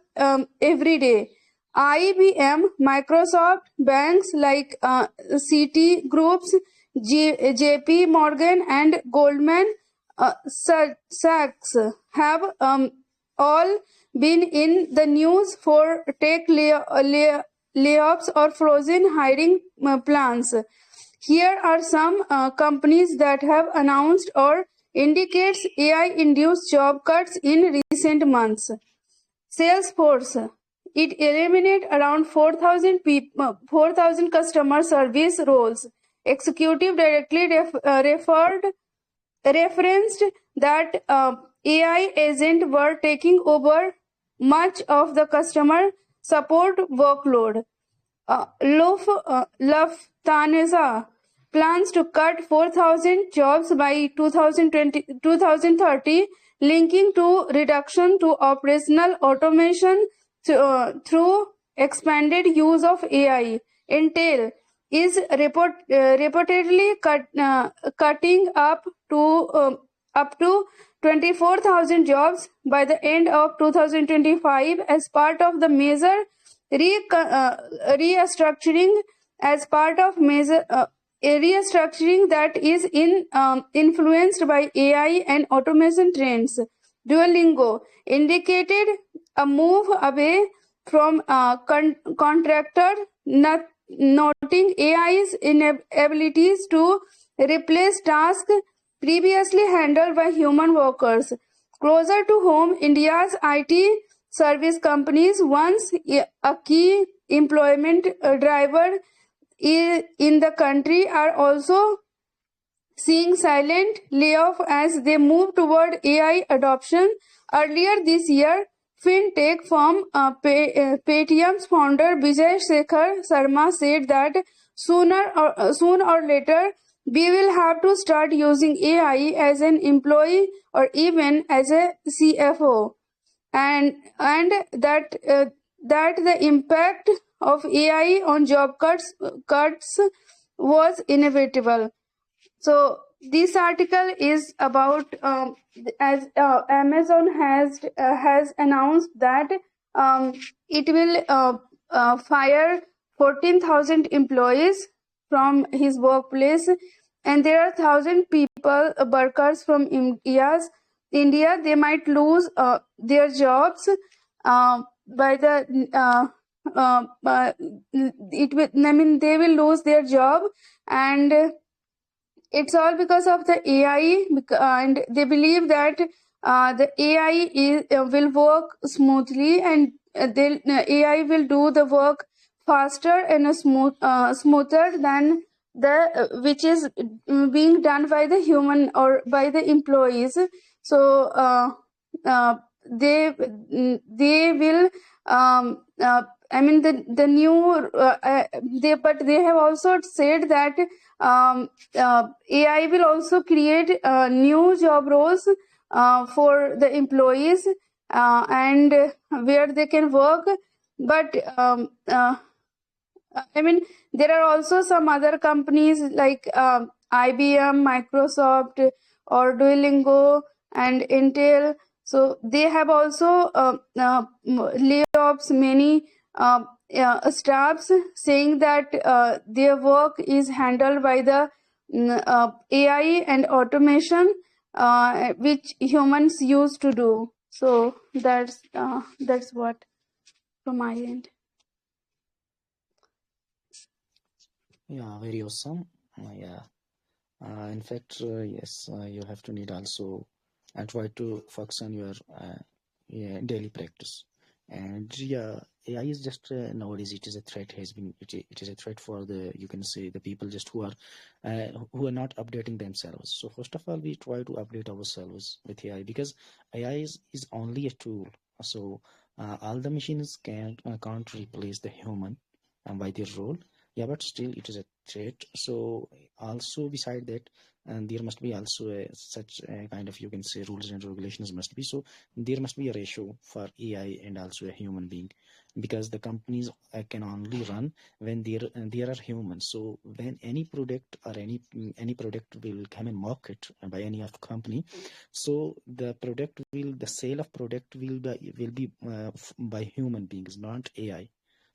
every day. IBM, Microsoft, banks like CT Groups, JP Morgan, and Goldman Sachs have all been in the news for tech layoffs or frozen hiring plans. Here are some companies that have announced or indicates AI-induced job cuts in recent months. Salesforce, it eliminated around 4,000 customer service roles. Executive directly referenced that AI agents were taking over much of the customer support workload. Lufthansa plans to cut 4,000 jobs by 2030, linking to reduction to operational automation through expanded use of AI. Intel is reportedly cutting up to 24,000 jobs by the end of 2025 as part of the major restructuring that is influenced by AI and automation trends. Duolingo indicated a move away from contractor, noting AI's inabilities to replace tasks previously handled by human workers. Closer to home, India's IT service companies, once a key employment driver in the country, are also seeing silent layoff as they move toward AI adoption. Earlier this year, fintech firm Paytm's founder Vijay Shekhar Sharma said that soon or later we will have to start using AI as an employee or even as a CFO, and that the impact of AI on job cuts was inevitable. So this article is about as Amazon has announced that it will fire 14,000 employees from his workplace, and there are 1,000 people workers from India. They might lose their jobs by the they will lose their job, and it's all because of the AI, and they believe that the AI will work smoothly, and AI will do the work faster and smoother than which is being done by the human or by the employees. So they will the new but they have also said that AI will also create new job roles for the employees and where they can work, but there are also some other companies like IBM, Microsoft, or Duolingo, and Intel. So they have also layoffs many staffs saying that their work is handled by the AI and automation which humans used to do. So that's what from my end. Yeah, very awesome. Yeah. In fact, yes, you have to need also and try to focus on your daily practice. And yeah, AI is just nowadays it is a threat. It is a threat for the, you can say, the people just who are not updating themselves. So first of all, we try to update ourselves with AI, because AI is only a tool. So all the machines can't replace the human by their role. Yeah, but still it is a threat. So also beside that, and there must be also such a kind of, you can say, rules and regulations must be. So there must be a ratio for AI and also a human being, because the companies can only run when there are humans. So when any product or any product will come in market by any of company, so the sale of product will be by human beings, not AI.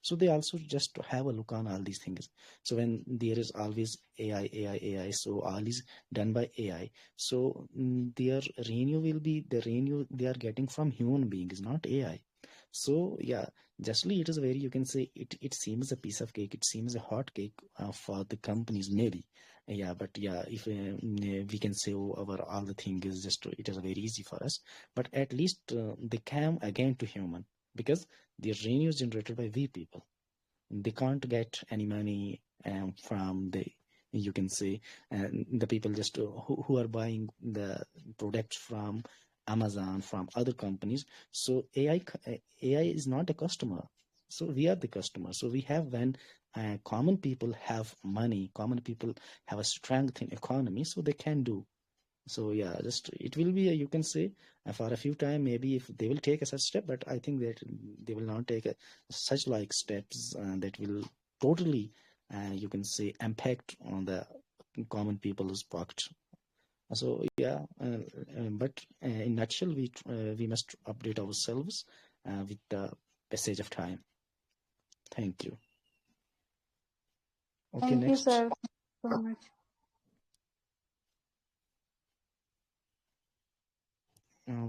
So they also just have a look on all these things. So when there is always AI, so all is done by AI. So their revenue will be the revenue they are getting from human beings, not AI. So yeah, justly it is very, you can say, it seems a piece of cake. It seems a hot cake for the companies maybe. Yeah, but yeah, if we can say, oh, our all the thing is just, it is very easy for us. But at least they come again to human, because the revenue is generated by we people. They can't get any money from the, you can say, the people just who are buying the products from Amazon, from other companies. So AI is not a customer. So we are the customer. So we have, when common people have money, common people have a strength in economy, so they can do. So yeah, just it will be you can say for a few time, maybe if they will take a such step, but I think that they will not take such like steps that will totally you can say impact on the common people's pocket. So yeah, but in nutshell, we must update ourselves with the passage of time. Thank you. Okay, Thank you, next. sir, so much.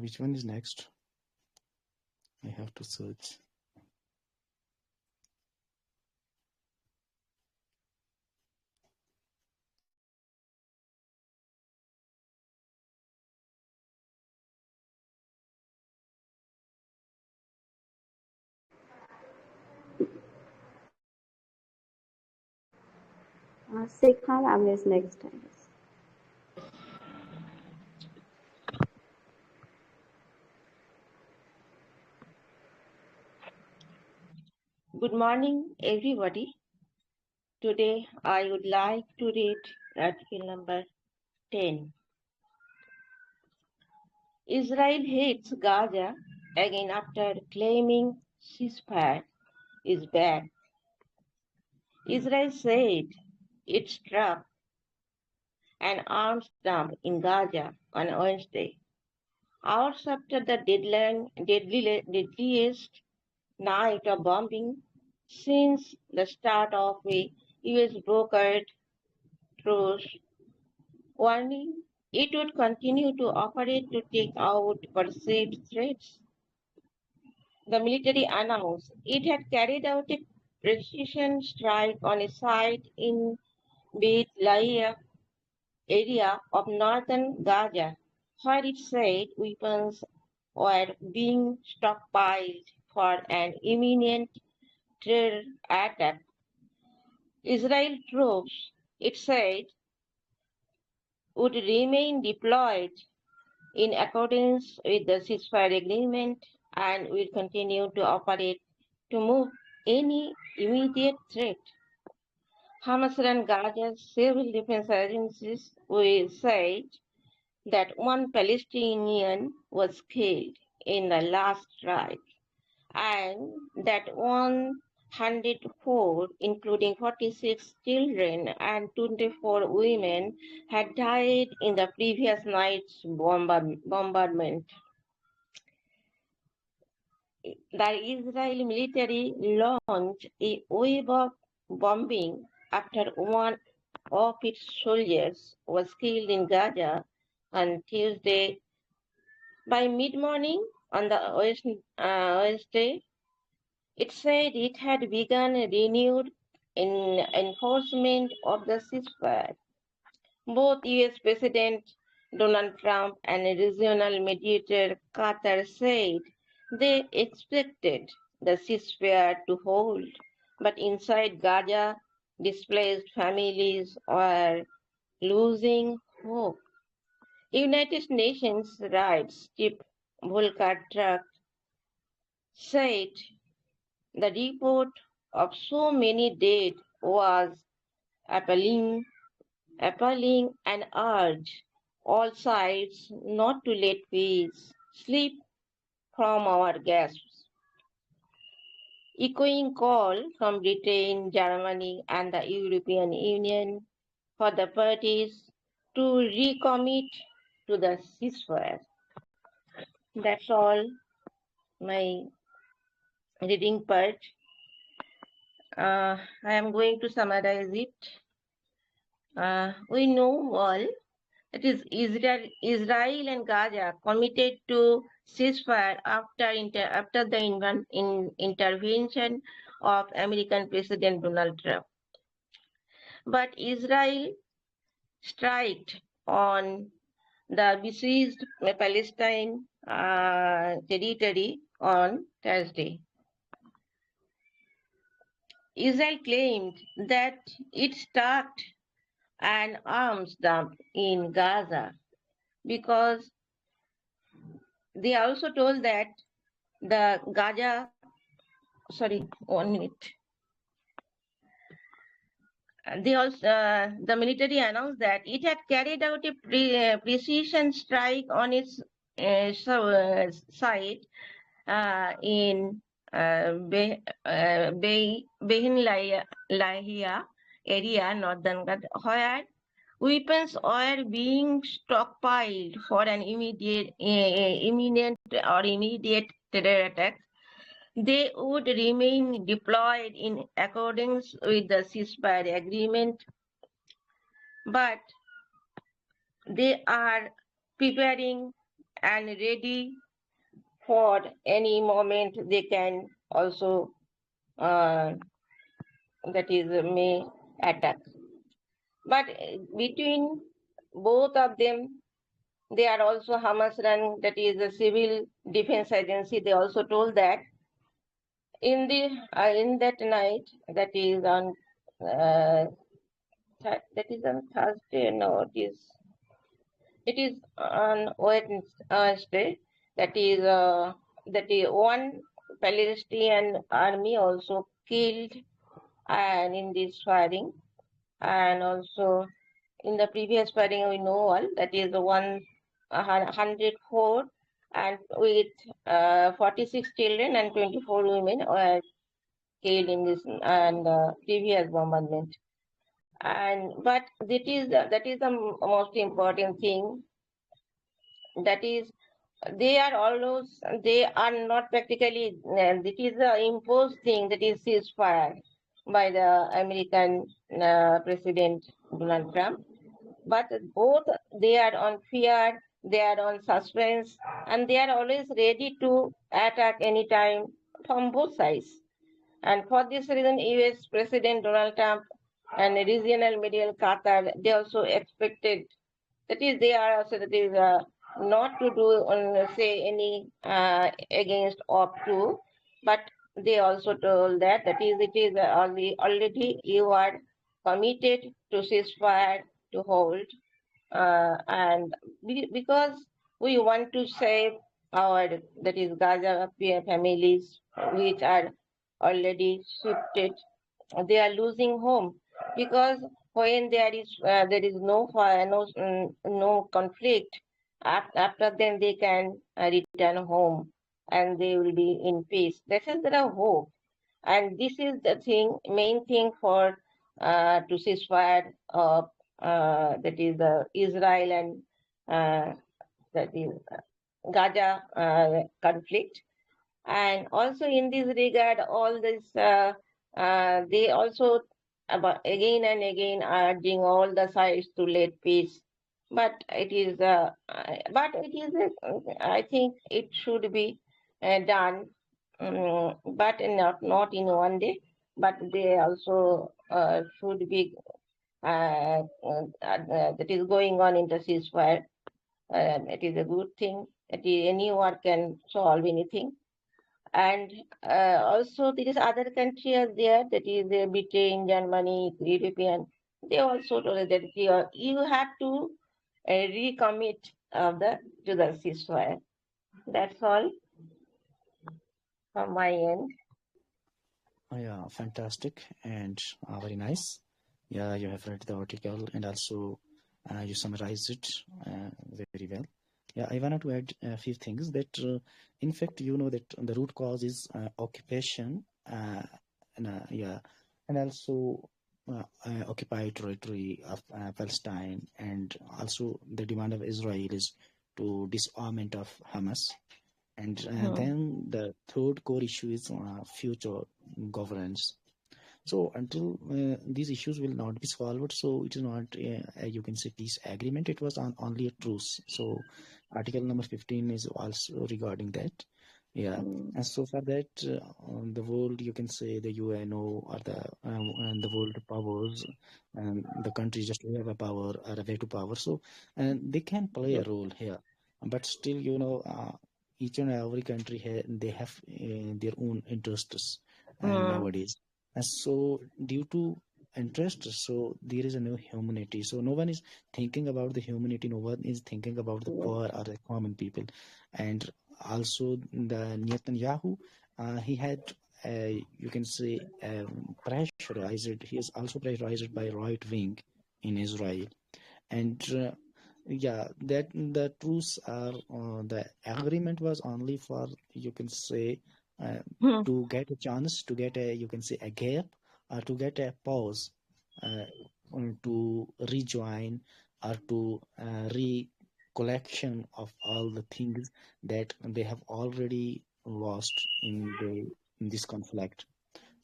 Which one is next? I have to search. Sikha ma'am is next. I guess. Good morning, everybody. Today I would like to read article number 10. Israel hits Gaza again after claiming ceasefire is back. Israel said it struck an arms dump in Gaza on Wednesday, hours after the deadliest night of bombing since the start of a US-brokered truce, warning it would continue to operate to take out perceived threats. The military announced it had carried out a precision strike on a site in Beit Lahiya area of northern Gaza, where it said weapons were being stockpiled for an imminent terror attack. Israel troops, it said, would remain deployed in accordance with the ceasefire agreement and will continue to operate to move any immediate threat. Hamas and Gaza's civil defense agencies will say that one Palestinian was killed in the last strike and that 104, including 46 children and 24 women, had died in the previous night's bombardment. the Israeli military launched a wave of bombing after one of its soldiers was killed in Gaza on Tuesday. By mid-morning on the Wednesday, it said it had begun renewed enforcement of the ceasefire. Both US President Donald Trump and regional mediator Qatar said they expected the ceasefire to hold, but inside Gaza, displaced families are losing hope. United Nations Rights Chief Volker Turk said the report of so many dead was appalling, and urged all sides not to let peace slip from our grasps. Echoing call from Britain, Germany, and the European Union for the parties to recommit to the ceasefire. That's all my reading part. I am going to summarize it. We know all that is Israel and Gaza committed to ceasefire after the intervention of American President Donald Trump. But Israel struck on the besieged Palestine territory on Thursday. Israel claimed that it started an arms dump in Gaza because they also told that the Gaza, sorry, 1 minute. They also, the military announced that it had carried out a precision strike on its site in Behin Lahia area, northern Gaza, where weapons were being stockpiled for an imminent terror attack. They would remain deployed in accordance with the ceasefire agreement, but they are preparing and ready for any moment they can also may attack. But between both of them, they are also Hamas run, that is a civil defense agency. They also told that in that night, that is on Thursday. No, it is on Wednesday. That is one Palestinian army also killed and in this firing, and also in the previous fighting we know all, that is 104 and with 46 children and 24 women were killed in this and previous bombardment. But that is the most important thing. That is, they are not practically. It is the imposed thing, that is ceasefire by the American President Donald Trump. But both they are on fear, they are on suspense, and they are always ready to attack anytime from both sides. And for this reason, US President Donald Trump and regional medial Qatar, they also expected, that is, they are also, that is, not to do say any against up to, but they also told that it is already you are committed to ceasefire to hold, and because we want to save our, that is Gaza families which are already shifted. They are losing home because when there is no fire, no conflict, after then they can return home and they will be in peace. That is the hope, and this is the main thing for to ceasefire of that is Israel and that is Gaza conflict. And also in this regard, all this they also about again and again urging all the sides to let peace. But it is, I think it should be done, but not in one day. But they also should be that is going on in the ceasefire. It is a good thing. Any war can solve anything. And also there is other country are there, that is Britain, Germany, European. They also told that you have to recommit to the ceasefire. That's all from my end. Yeah, fantastic and very nice. Yeah, you have read the article and also you summarized it very well. Yeah, I wanted to add a few things that, in fact, you know that the root cause is occupation, yeah, and also occupied territory of Palestine, and also the demand of Israel is to disarmament of Hamas. And then the third core issue is future governance. So until these issues will not be solved, so it is not, you can say, peace agreement. It was only a truce. So article number 15 is also regarding that. Yeah, and so far that the world, you can say the UNO or and the world powers and the countries just who have a power or a way to power. So and they can play a role here, but still, each and every country they have their own interests nowadays. And so due to interest, so there is a no humanity. So no one is thinking about the humanity. No one is thinking about the poor or the common people. And also the Netanyahu, he had, you can say, pressurized. He is also pressurized by right wing in Israel, and yeah, that the truce are the agreement was only for, you can say, uh, to get a chance, to get a, you can say, a gap, or to get a pause, uh, to rejoin or to recollection of all the things that they have already lost in this conflict.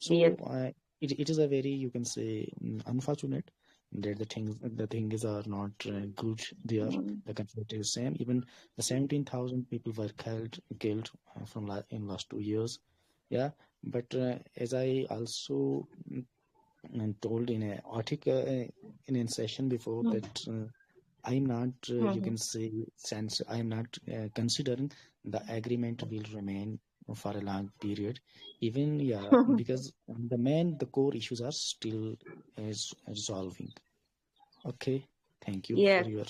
Yes. So it is a very, you can say, unfortunate that the things are not good there. The conflict is same. Even the 17,000 people were killed from in last 2 years. Yeah, but as I also told in a article in a session before that I'm not, you can say, since I'm not considering the agreement will remain for a long period, even, yeah, because the core issues are still is resolving. Okay, thank you for Yes. your.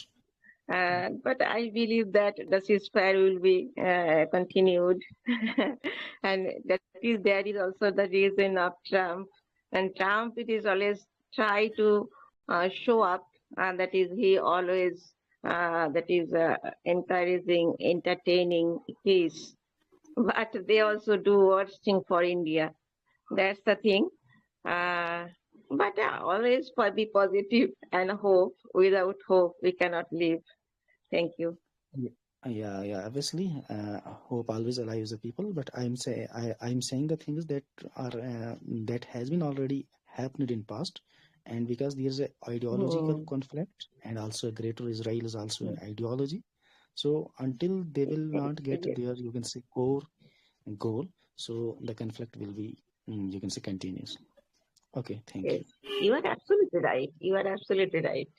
But I believe that the ceasefire will be continued, and there is also the reason of Trump. And Trump, it is always try to show up, and that is he always that is encouraging, entertaining peace. But they also do worst thing for India. That's the thing. Uh, but always be positive and hope. Without hope, we cannot live. Thank you. Yeah, obviously, hope always alives the people. But I'm saying the things that are that has been already happened in past, and because there is a ideological conflict, and also greater Israel is also an ideology. So until they will not get Yes, their, you can say, core goal, so the conflict will be, you can say, continuous. Okay, thank yes. you. You are absolutely right. You are absolutely right.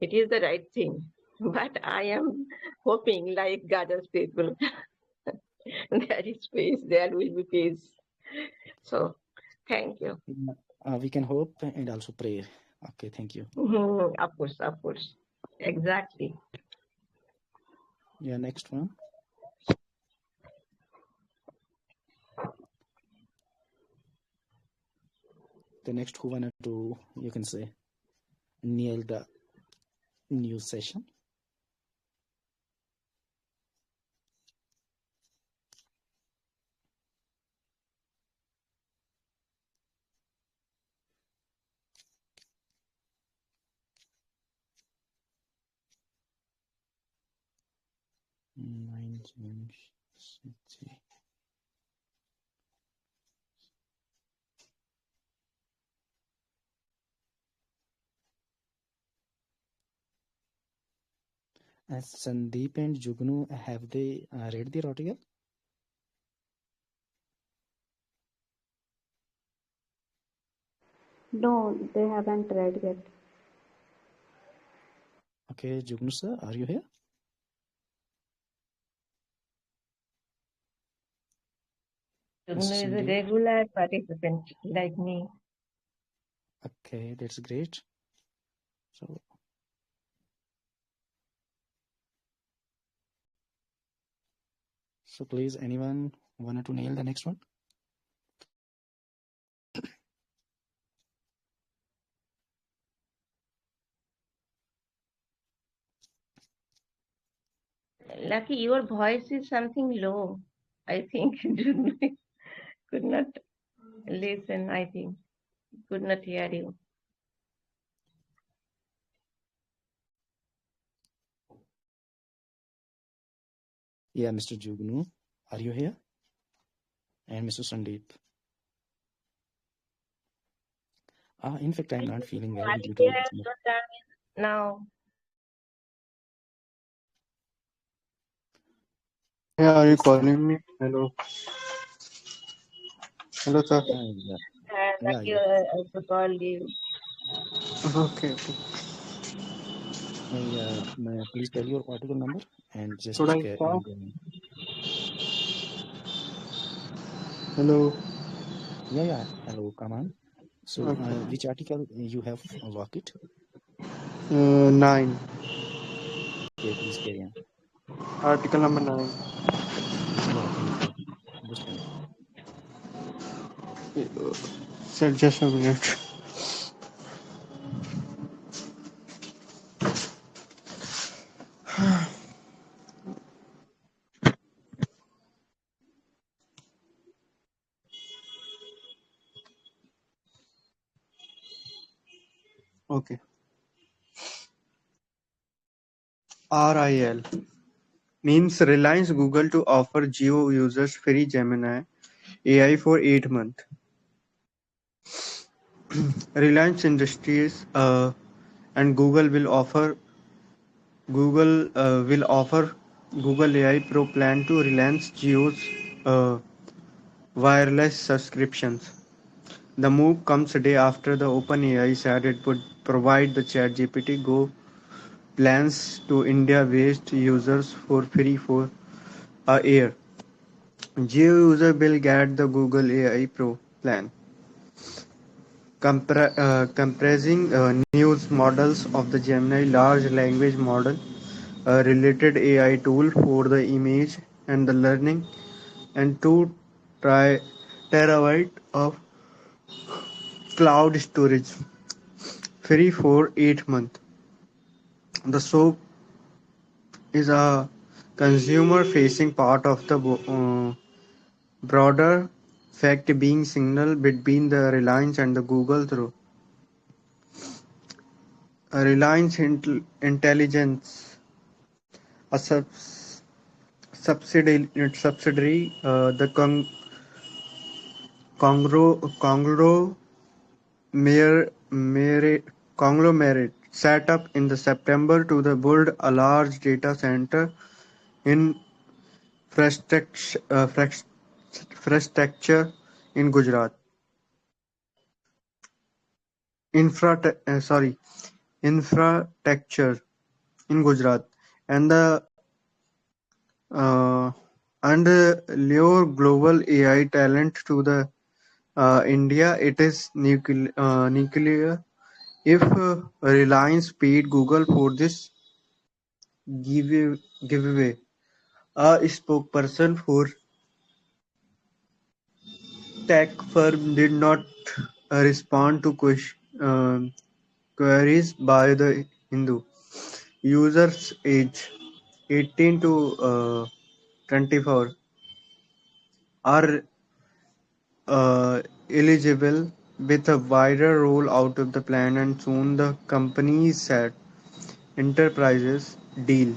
It is the right thing. But I am hoping, like Gaza's people, there is peace, there will be peace. So, thank you. We can hope and also pray. Okay, thank you. Of course, of course. Exactly. Yeah, next one. The next who wanted to, you can say, nail the news session. Nine City. Sandeep and Jugnu, have they read the article? No, they haven't read yet. Okay, Jugnu sir, are you here? Jugnu Mr. is a Sandeep? regular participant like me. Okay, that's great. So please, anyone wanted to nail the next one? Lucky, your voice is something low. I think Jugnu could not listen, I think. Could not hear you. Yeah, Mr. Jugnu, are you here? And Mr. Sandeep? In fact, I'm not feeling well Are due here? to Your turn is now. Yeah, are you Yes, calling me? Hello. Hello, sir. yeah, Lucky yeah. also called you. Okay. Yeah, may I please tell your article number and Should just I start? go on. Hello. Yeah. Hello, come on. So, Okay. which article you have locked? 9. Okay, please carry on. Article number 9. Yeah, thank you. Just continue. Sir, just a minute. Okay. RIL means Reliance Google to offer Geo users free Gemini AI for 8 months. Reliance Industries and Google will offer Google AI Pro plan to Reliance Geo's uh, wireless subscriptions. The move comes a day after the OpenAI said it would provide the ChatGPT Go plans to India-based users for free for a year. Geo user will get the Google AI Pro plan, comprising news models of the Gemini large language model, a related AI tool for the image and the learning, and 2 terabyte of cloud storage, free for 8 months. The soap is a consumer-facing part of the broader fact-being signal between the Reliance and the Google through Reliance Intelligence, a subsidiary, the conglomerate set up in the September to the build a large data center infrastructure in Gujarat. Infrastructure in Gujarat, and the uh, and lure global AI talent to the India. It is nuclear. If Reliance paid Google for this giveaway, a spokesperson for tech firm did not respond to queries by the Hindu. Users age 18 to 24 are eligible with a wider rollout of the plan, and soon the company said enterprises deal.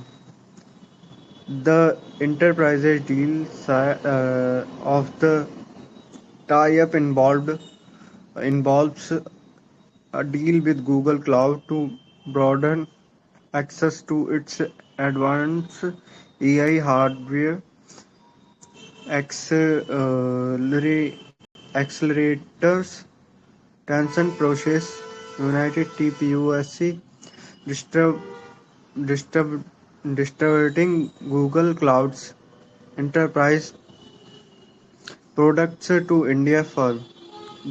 The enterprises deal of the tie-up involves a deal with Google Cloud to broaden access to its advanced AI hardware, accelerators, Tencent process, United TPUSC, disturb, disturb, distributing Google Cloud's enterprise products to India firm.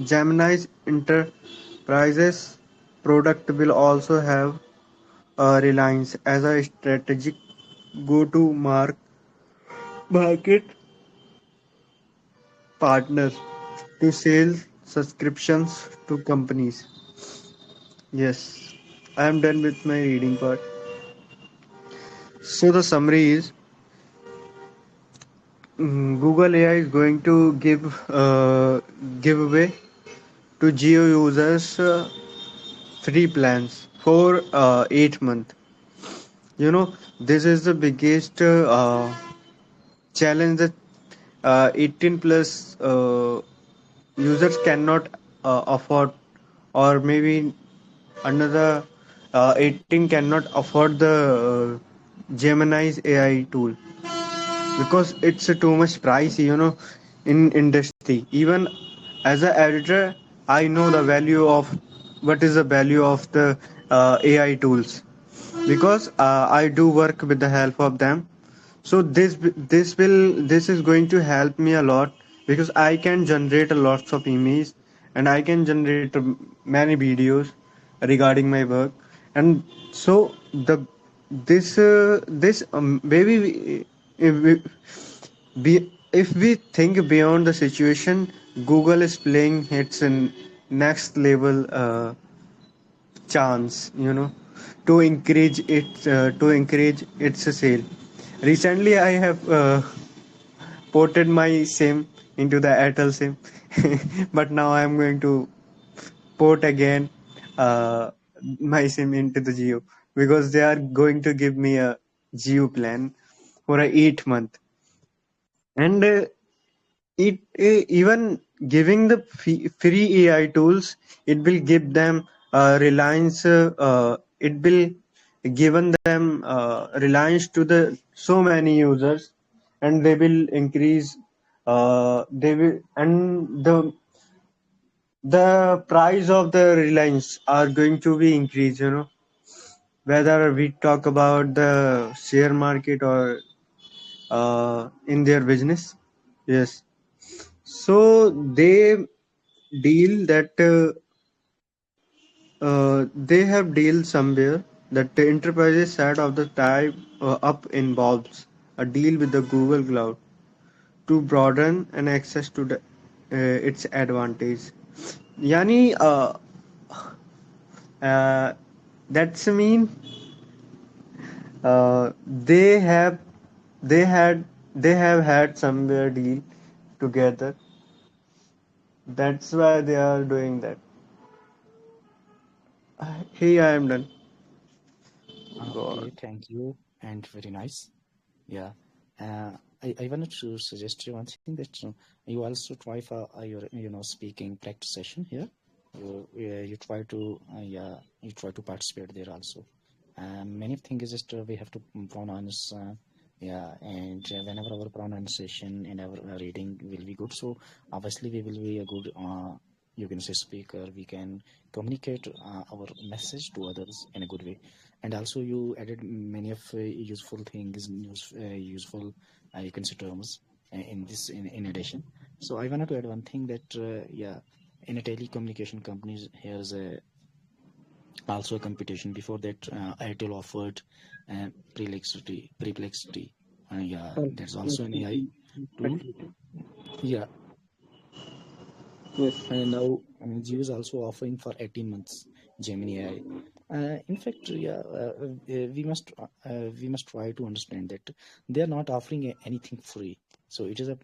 Gemini's enterprises product will also have Reliance as a strategic go-to market partner to sell subscriptions to companies. Yes, I am done with my reading part. So the summary is Google AI is going to give away to Geo users free plans for 8 months. You know, this is the biggest challenge that 18 plus users cannot afford, or maybe another 18 cannot afford the Gemini's AI tool because it's too much pricey, in industry. Even as an editor, I know the value of what is the value of the AI tools because I do work with the help of them. So this is going to help me a lot because I can generate a lots of images and I can generate many videos regarding my work. And so the this maybe if we think beyond the situation, Google is playing its next level chance, to encourage its sale. Recently, I have ported my sim into the Airtel sim, but now I am going to port again uh, my sim into the Geo because they are going to give me a Geo plan for a 8 month, and it even giving the free AI tools, it will give them reliance. It will given them reliance to the so many users, and they will increase. They will, and the price of the reliance are going to be increased. Whether we talk about the share market or in their business. Yes. So they deal that they have deal somewhere that the enterprises set of the type up involves a deal with the Google Cloud to broaden and access to the its advantage. Yani, uh, that's mean they have they had they have had somewhere deal together. That's why they are doing that. Hey, I am done. God. Okay, thank you, and very nice. Yeah, I wanted to suggest you one thing that you also try for your speaking practice session here. You try to you try to participate there also. Many things is just we have to pronounce and whenever our pronunciation and our reading will be good, so obviously we will be a good you can say speaker. We can communicate our message to others in a good way. And also you added many of useful things, useful you can say terms in this in addition. So I wanted to add one thing that in a telecommunication companies here's a also a competition. Before that Airtel offered perplexity. Yeah, there's also an AI tool. Yeah, Yes. and now Jio is also offering for 18 months Gemini AI. In fact, we must try to understand that they are not offering anything free. So it is a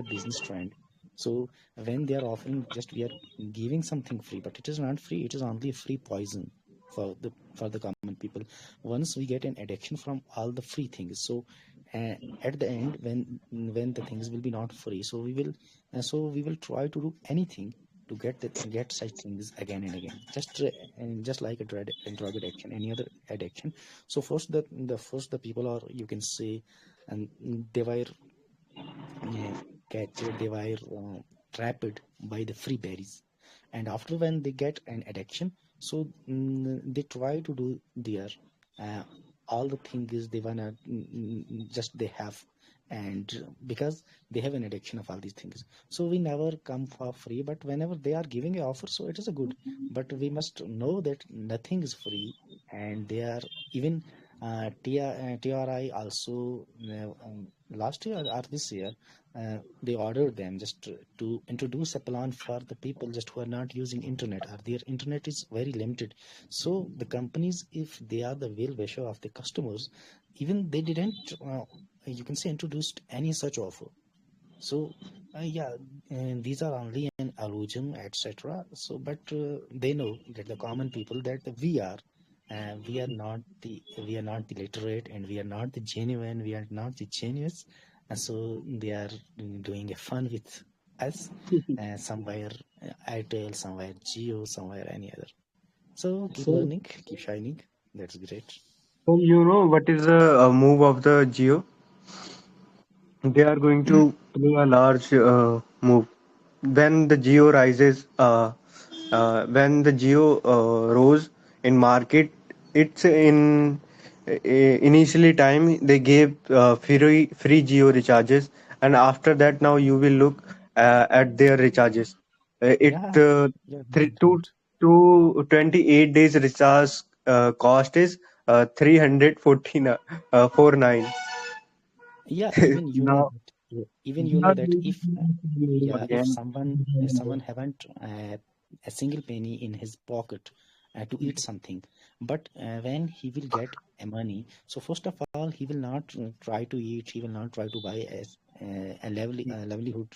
business trend. So when they are offering, just we are giving something free, but it is not free. It is only a free poison for the common people. Once we get an addiction from all the free things, so at the end when the things will be not free, so we will try to do anything to get such things again and again, just like a drug addiction, any other addiction. So first the people are, you can say, and they were captured, they were trapped by the free berries, and after when they get an addiction, so they try to do their uh, all the things they wanna just they have, and because they have an addiction of all these things, so we never come for free, but whenever they are giving a offer, so it is a good, but we must know that nothing is free, and they are even TRI also last year or this year, they ordered them just to introduce a plan for the people just who are not using internet, or their internet is very limited. So the companies, if they are the well wisher of the customers, even they didn't you can say introduced any such offer. So yeah, and these are only an allusion, etc. So, but they know that the common people that we are not the literate, and we are not the genuine, we are not the genius, and so they are doing a fun with us, somewhere Airtel, somewhere Geo, somewhere any other. So keep So, learning, keep shining. That's great. so you know what is the move of the Geo? They are going to play a large move. When the Geo rises, when the Geo rose in market, it's in initially time they gave free Geo recharges, and after that now you will look at their recharges. It Yeah, yeah, three, right, two, right. two 28 days recharge cost is 349. Yeah, even you know Now that. Yeah, even they you know are that going if to move yeah, again. if someone haven't a single penny in his pocket to eat something, but when he will get a money, so first of all he will not try to eat, he will not try to buy a livelihood,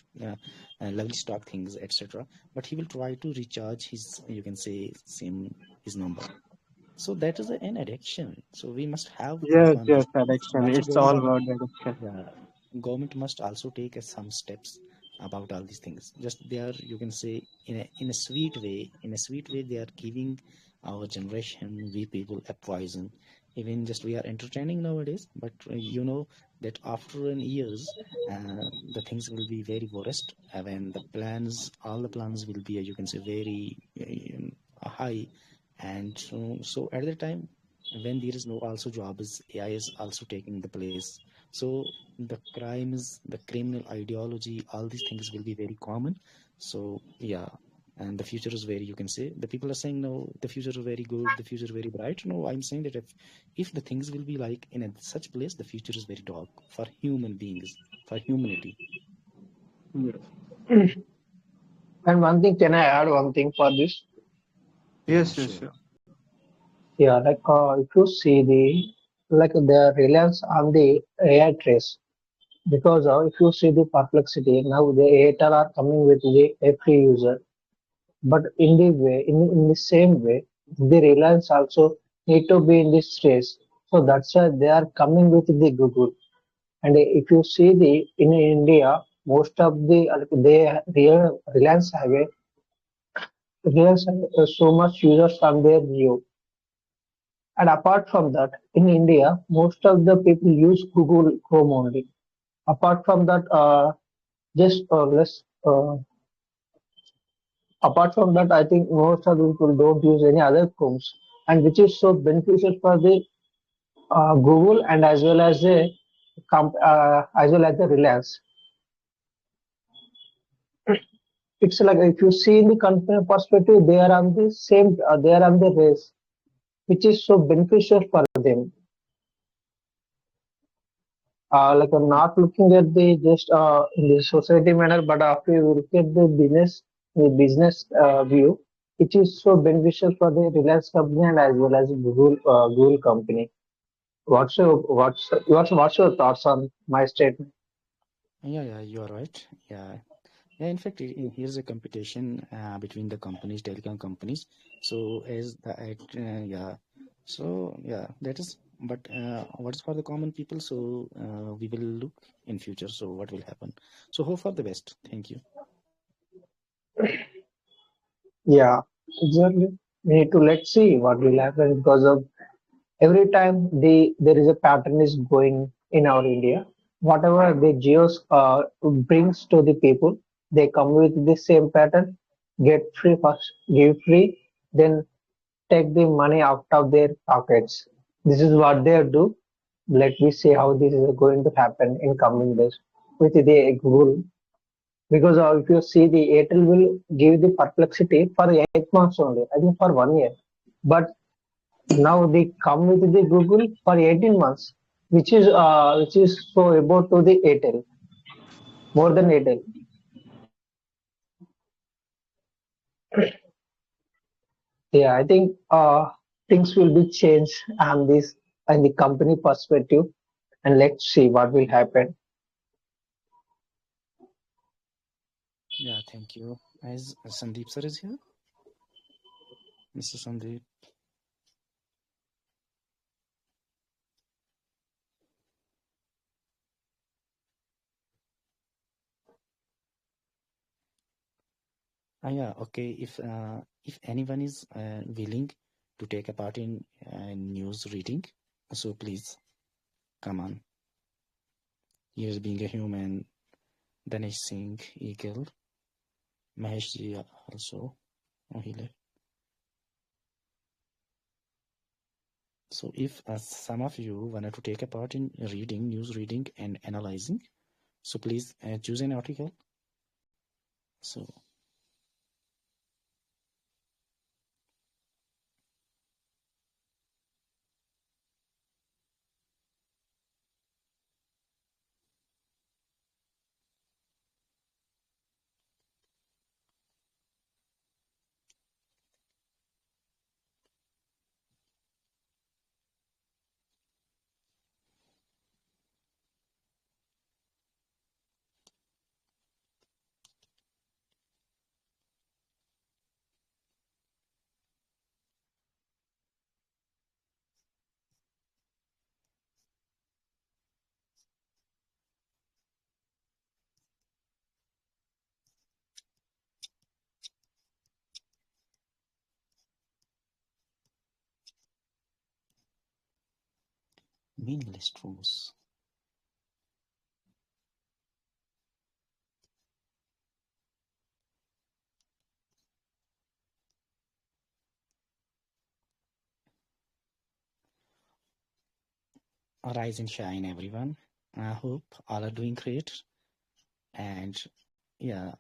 lovely stock things, etc., but he will try to recharge his, you can say, sim, his number. So that is an addiction, so we must have Yes, on yes, these things, and addiction. also It's government all are, about addiction. yeah, government must also take some steps about all these things. Just they are, you can say, in a sweet way, they are giving our generation, we people, a poison. Even just we are entertaining nowadays, but you know that after an years, the things will be very worst. When the plans, all the plans will be, you can say, very high, and so at the time when there is no also job, is AI is also taking the place. So the crimes, the criminal ideology, all these things will be very common. So yeah, and the future is very, you can say, the people are saying no, the future is very good, the future is very bright. No, I'm saying that if the things will be like in such place, the future is very dark for human beings, for humanity. And one thing, can I add one thing for this? Yeah, Yes, yes, sure. sure. Yeah, like if you see the reliance on the AI trace, because if you see the perplexity, now the AI are coming with the a free user, but in the way, in the same way, the reliance also need to be in this trace. So that's why they are coming with the Google. And if you see the in India, most of the they real Reliance have a Reliance have so much users on their Jio. And apart from that, in India, most of the people use Google Chrome only. Apart from that, just less. Apart from that, I think most of the people don't use any other Chromes, and which is so beneficial for the Google and as well as the Reliance. It's like if you see in the company perspective, they are on the same, they are on the race, which is so beneficial for them. Like I'm not looking at the just in the society manner, but after you look at the business view, it is so beneficial for the Reliance company and as well as Google company. What's your thoughts on my statement? Yeah, yeah, you are right. Yeah. Yeah, in fact, here's a competition between the companies, telecom companies. So as the yeah, so yeah, that is. But what's for the common people? So we will look in future. So what will happen? So hope for the best. Thank you. Yeah, exactly. We need to let's see what will happen because of every time there is a pattern is going in our India. Whatever the geos brings to the people, they come with the same pattern. Get free first, give free, then take the money out of their pockets. This is what they do. Let me see how this is going to happen in coming days with the Google. Because if you see the Airtel will give the perplexity for 8 months only, I think for 1 year. But now they come with the Google for 18 months, which is so about to the Airtel, more than Airtel. Yeah, I think things will be changed on this and the company perspective, and let's see what will happen. Yeah, thank you. As Sandeep sir is here, Mr. Sandeep. Yeah, okay. If anyone is willing to take a part in news reading, so please come on. Here's being a human, Danesh Singh, Eagle, Mahesh ji also. Oh, he left. So if some of you wanted to take a part in reading, news reading and analyzing, so please choose an article. So meaningless truths. Rise and shine, everyone. I hope all are doing great. And yeah,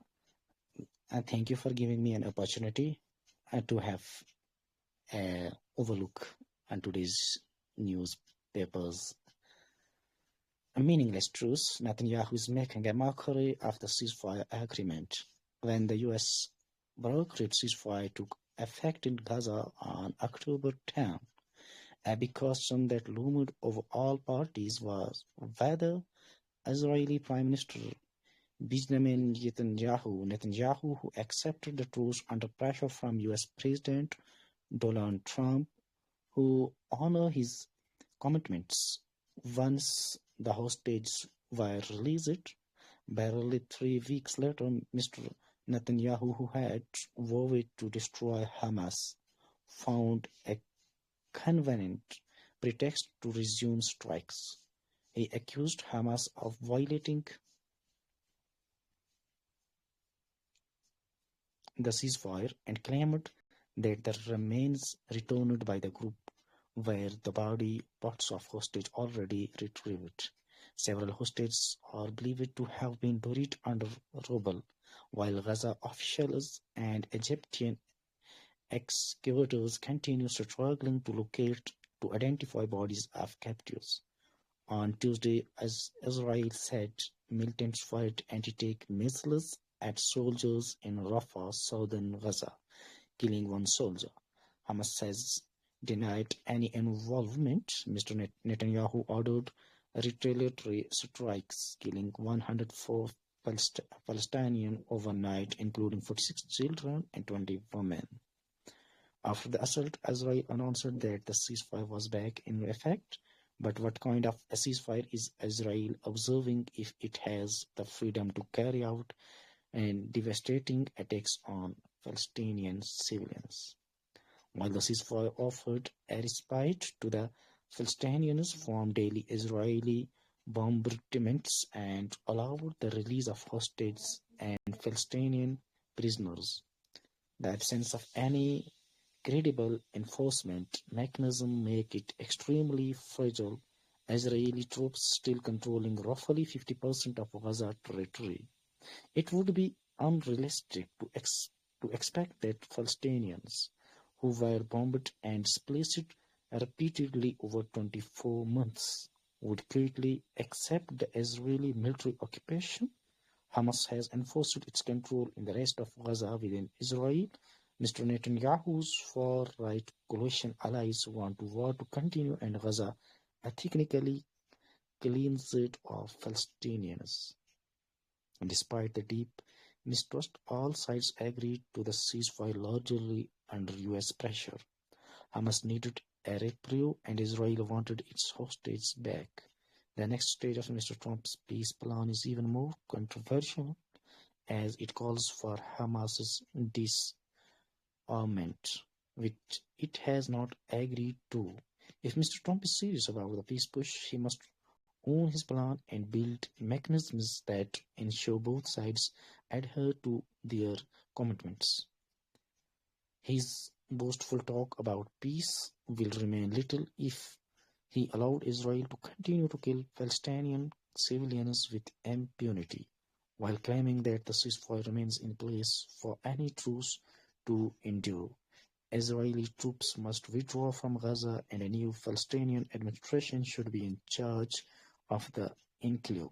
thank you for giving me an opportunity to have a overlook on today's newspapers. A meaningless truce. Netanyahu is making a mockery of the ceasefire agreement. When the U.S. brokered ceasefire took effect in Gaza on October 10, a big question that loomed over all parties was whether Israeli Prime Minister Benjamin Netanyahu, who accepted the truce under pressure from U.S. President Donald Trump, who honored his commitments once the hostages were released. Barely 3 weeks later, Mr. Netanyahu, who had vowed to destroy Hamas, found a convenient pretext to resume strikes. He accused Hamas of violating the ceasefire and claimed that the remains returned by the group were the body parts of hostages already retrieved. Several hostages are believed to have been buried under rubble, while Gaza officials and Egyptian excavators continue struggling to identify bodies of captives. On Tuesday, as Israel said, militants fired anti-tank missiles at soldiers in Rafah, southern Gaza, killing one soldier. Hamas has denied any involvement. Mr. Netanyahu ordered retaliatory strikes, killing 104 Palestinians overnight, including 46 children and 20 women. After the assault, Israel announced that the ceasefire was back in effect. But what kind of a ceasefire is Israel observing if it has the freedom to carry out and devastating attacks on Palestinian civilians. While the ceasefire offered a respite to the Palestinians from daily Israeli bombardments and allowed the release of hostages and Palestinian prisoners, the absence of any credible enforcement mechanism make it extremely fragile. Israeli troops still controlling roughly 50% of Gaza territory. It would be unrealistic to expect that Palestinians, who were bombed and displaced repeatedly over 24 months, would quickly accept the Israeli military occupation. Hamas has enforced its control in the rest of Gaza within Israel. Mr. Netanyahu's far-right coalition allies want the war to continue and Gaza ethnically cleansed of Palestinians. Despite the deep mistrust, all sides agreed to the ceasefire largely under US pressure. Hamas needed a reprieve and Israel wanted its hostages back. The next stage of Mr. Trump's peace plan is even more controversial as it calls for Hamas's disarmament, which it has not agreed to. If Mr. Trump is serious about the peace push, he must own his plan and build mechanisms that ensure both sides adhere to their commitments. His boastful talk about peace will remain little if he allowed Israel to continue to kill Palestinian civilians with impunity, while claiming that the ceasefire remains in place for any truce to endure. Israeli troops must withdraw from Gaza and a new Palestinian administration should be in charge of the enclave.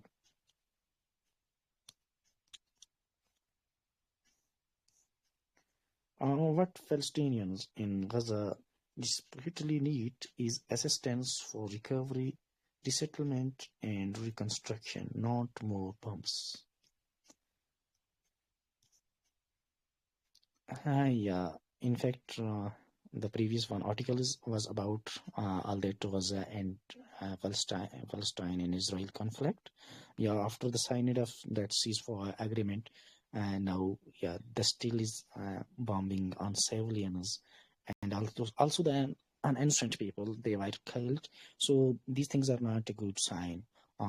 What Palestinians in Gaza desperately need is assistance for recovery, resettlement, and reconstruction, not more bombs. Yeah, in fact, the previous one article was about all that Gaza and Palestine and Israel conflict. Yeah, after the signing of that ceasefire agreement, now yeah, the still is bombing on civilians and also the innocent people they were killed. So these things are not a good sign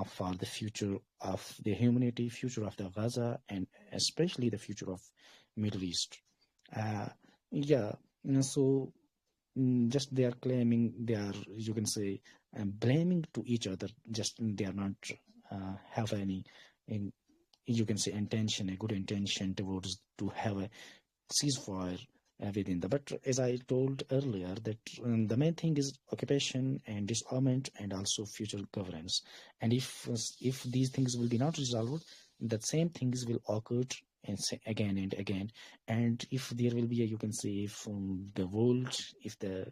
for the future of the humanity, future of the Gaza, and especially the future of Middle East. Yeah, so just they are claiming they are, you can say, blaming to each other. Just they are not have any, you can say, intention, a good intention towards to have a ceasefire within the. But as I told earlier, that the main thing is occupation and disarmament and also future governance. And if these things will be not resolved, the same things will occur and again and again. And if there will be a, you can say, from the world, if the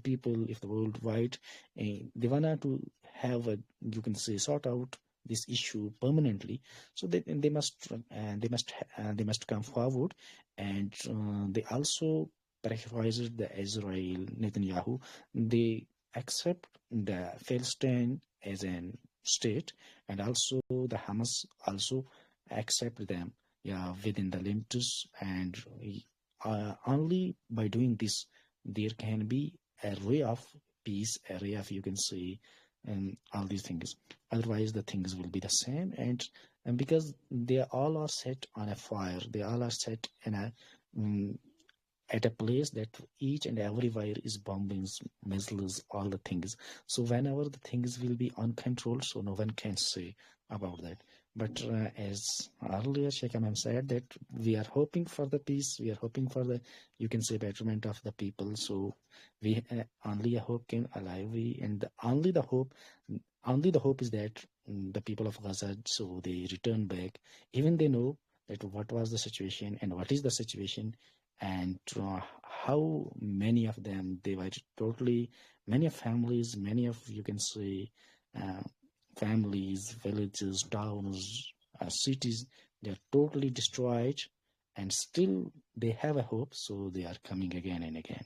people, if the worldwide, they wanna to have a, you can say, sort out this issue permanently, so they must come forward. And they also pressurized the Israel Netanyahu. They accept the Palestine as an state, and also the Hamas also accept them, yeah, within the limits. And only by doing this, there can be a ray of peace, a ray of, you can say, all these things. Otherwise, the things will be the same, and because they all are set on a fire, they all are set in a at a place that each and everywhere is bombings, missiles, all the things. So whenever the things will be uncontrolled, so no one can say about that. But as earlier Sheikh Imam said, that we are hoping for the peace, we are hoping for the, you can say, betterment of the people. So we only a hope can alive. Only the hope is that the people of Gaza, so they return back, even they know that what was the situation and what is the situation, and how many of them, they were totally, many of families, many of, you can say, families, villages, towns, cities, they are totally destroyed, and still they have a hope, so they are coming again and again.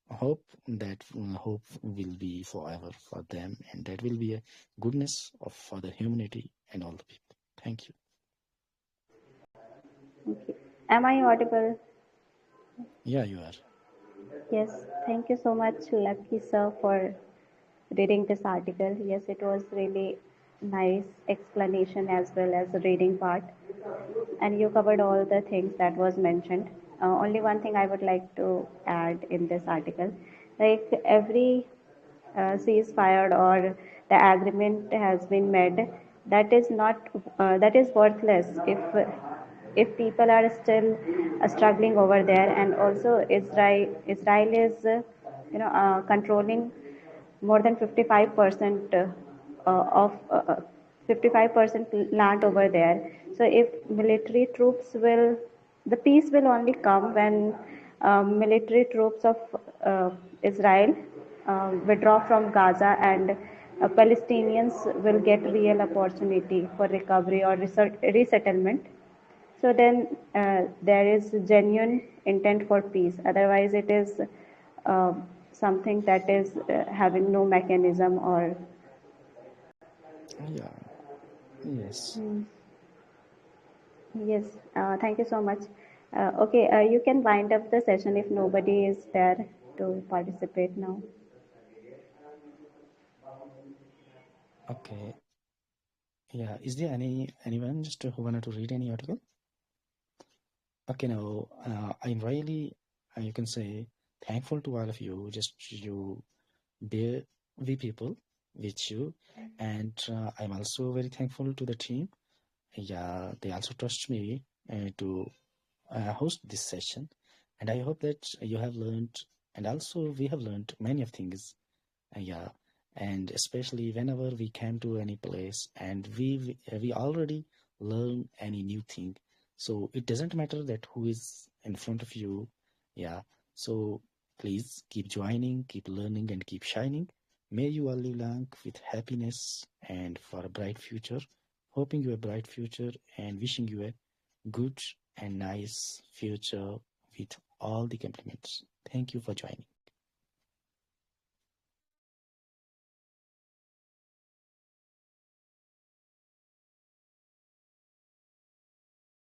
Hope that hope will be forever for them, and that will be a goodness for the humanity and all the people. Thank you. Okay. Am I audible? Yeah, you are. Yes, thank you so much, Lucky sir, for reading this article. Yes, it was really nice explanation as well as the reading part, and you covered all the things that was mentioned. Only one thing I would like to add in this article, like every ceasefire or the agreement has been made, that is not that is worthless if people are still struggling over there, and also Israel is controlling more than 55% of 55% land over there. So if military troops will, the peace will only come when military troops of Israel withdraw from Gaza, and Palestinians will get real opportunity for recovery or resettlement. So then there is genuine intent for peace. Otherwise, it is uh, something that is having no mechanism or. Yeah. Yes. Hmm. Yes, thank you so much. Okay, you can wind up the session if nobody is there to participate now. Okay. Yeah. Is there anyone just who wanted to read any article? Okay, now I'm really, you can say, thankful to all of you. Just you, bear we people with you, and I'm also very thankful to the team. Yeah, they also trust me to host this session, and I hope that you have learned, and also we have learned many of things. Yeah, and especially whenever we came to any place and we already learn any new thing, so it doesn't matter that who is in front of you. Yeah, so please keep joining, keep learning, and keep shining. May you all live long with happiness and for a bright future. Hoping you a bright future and wishing you a good and nice future with all the compliments. Thank you for joining.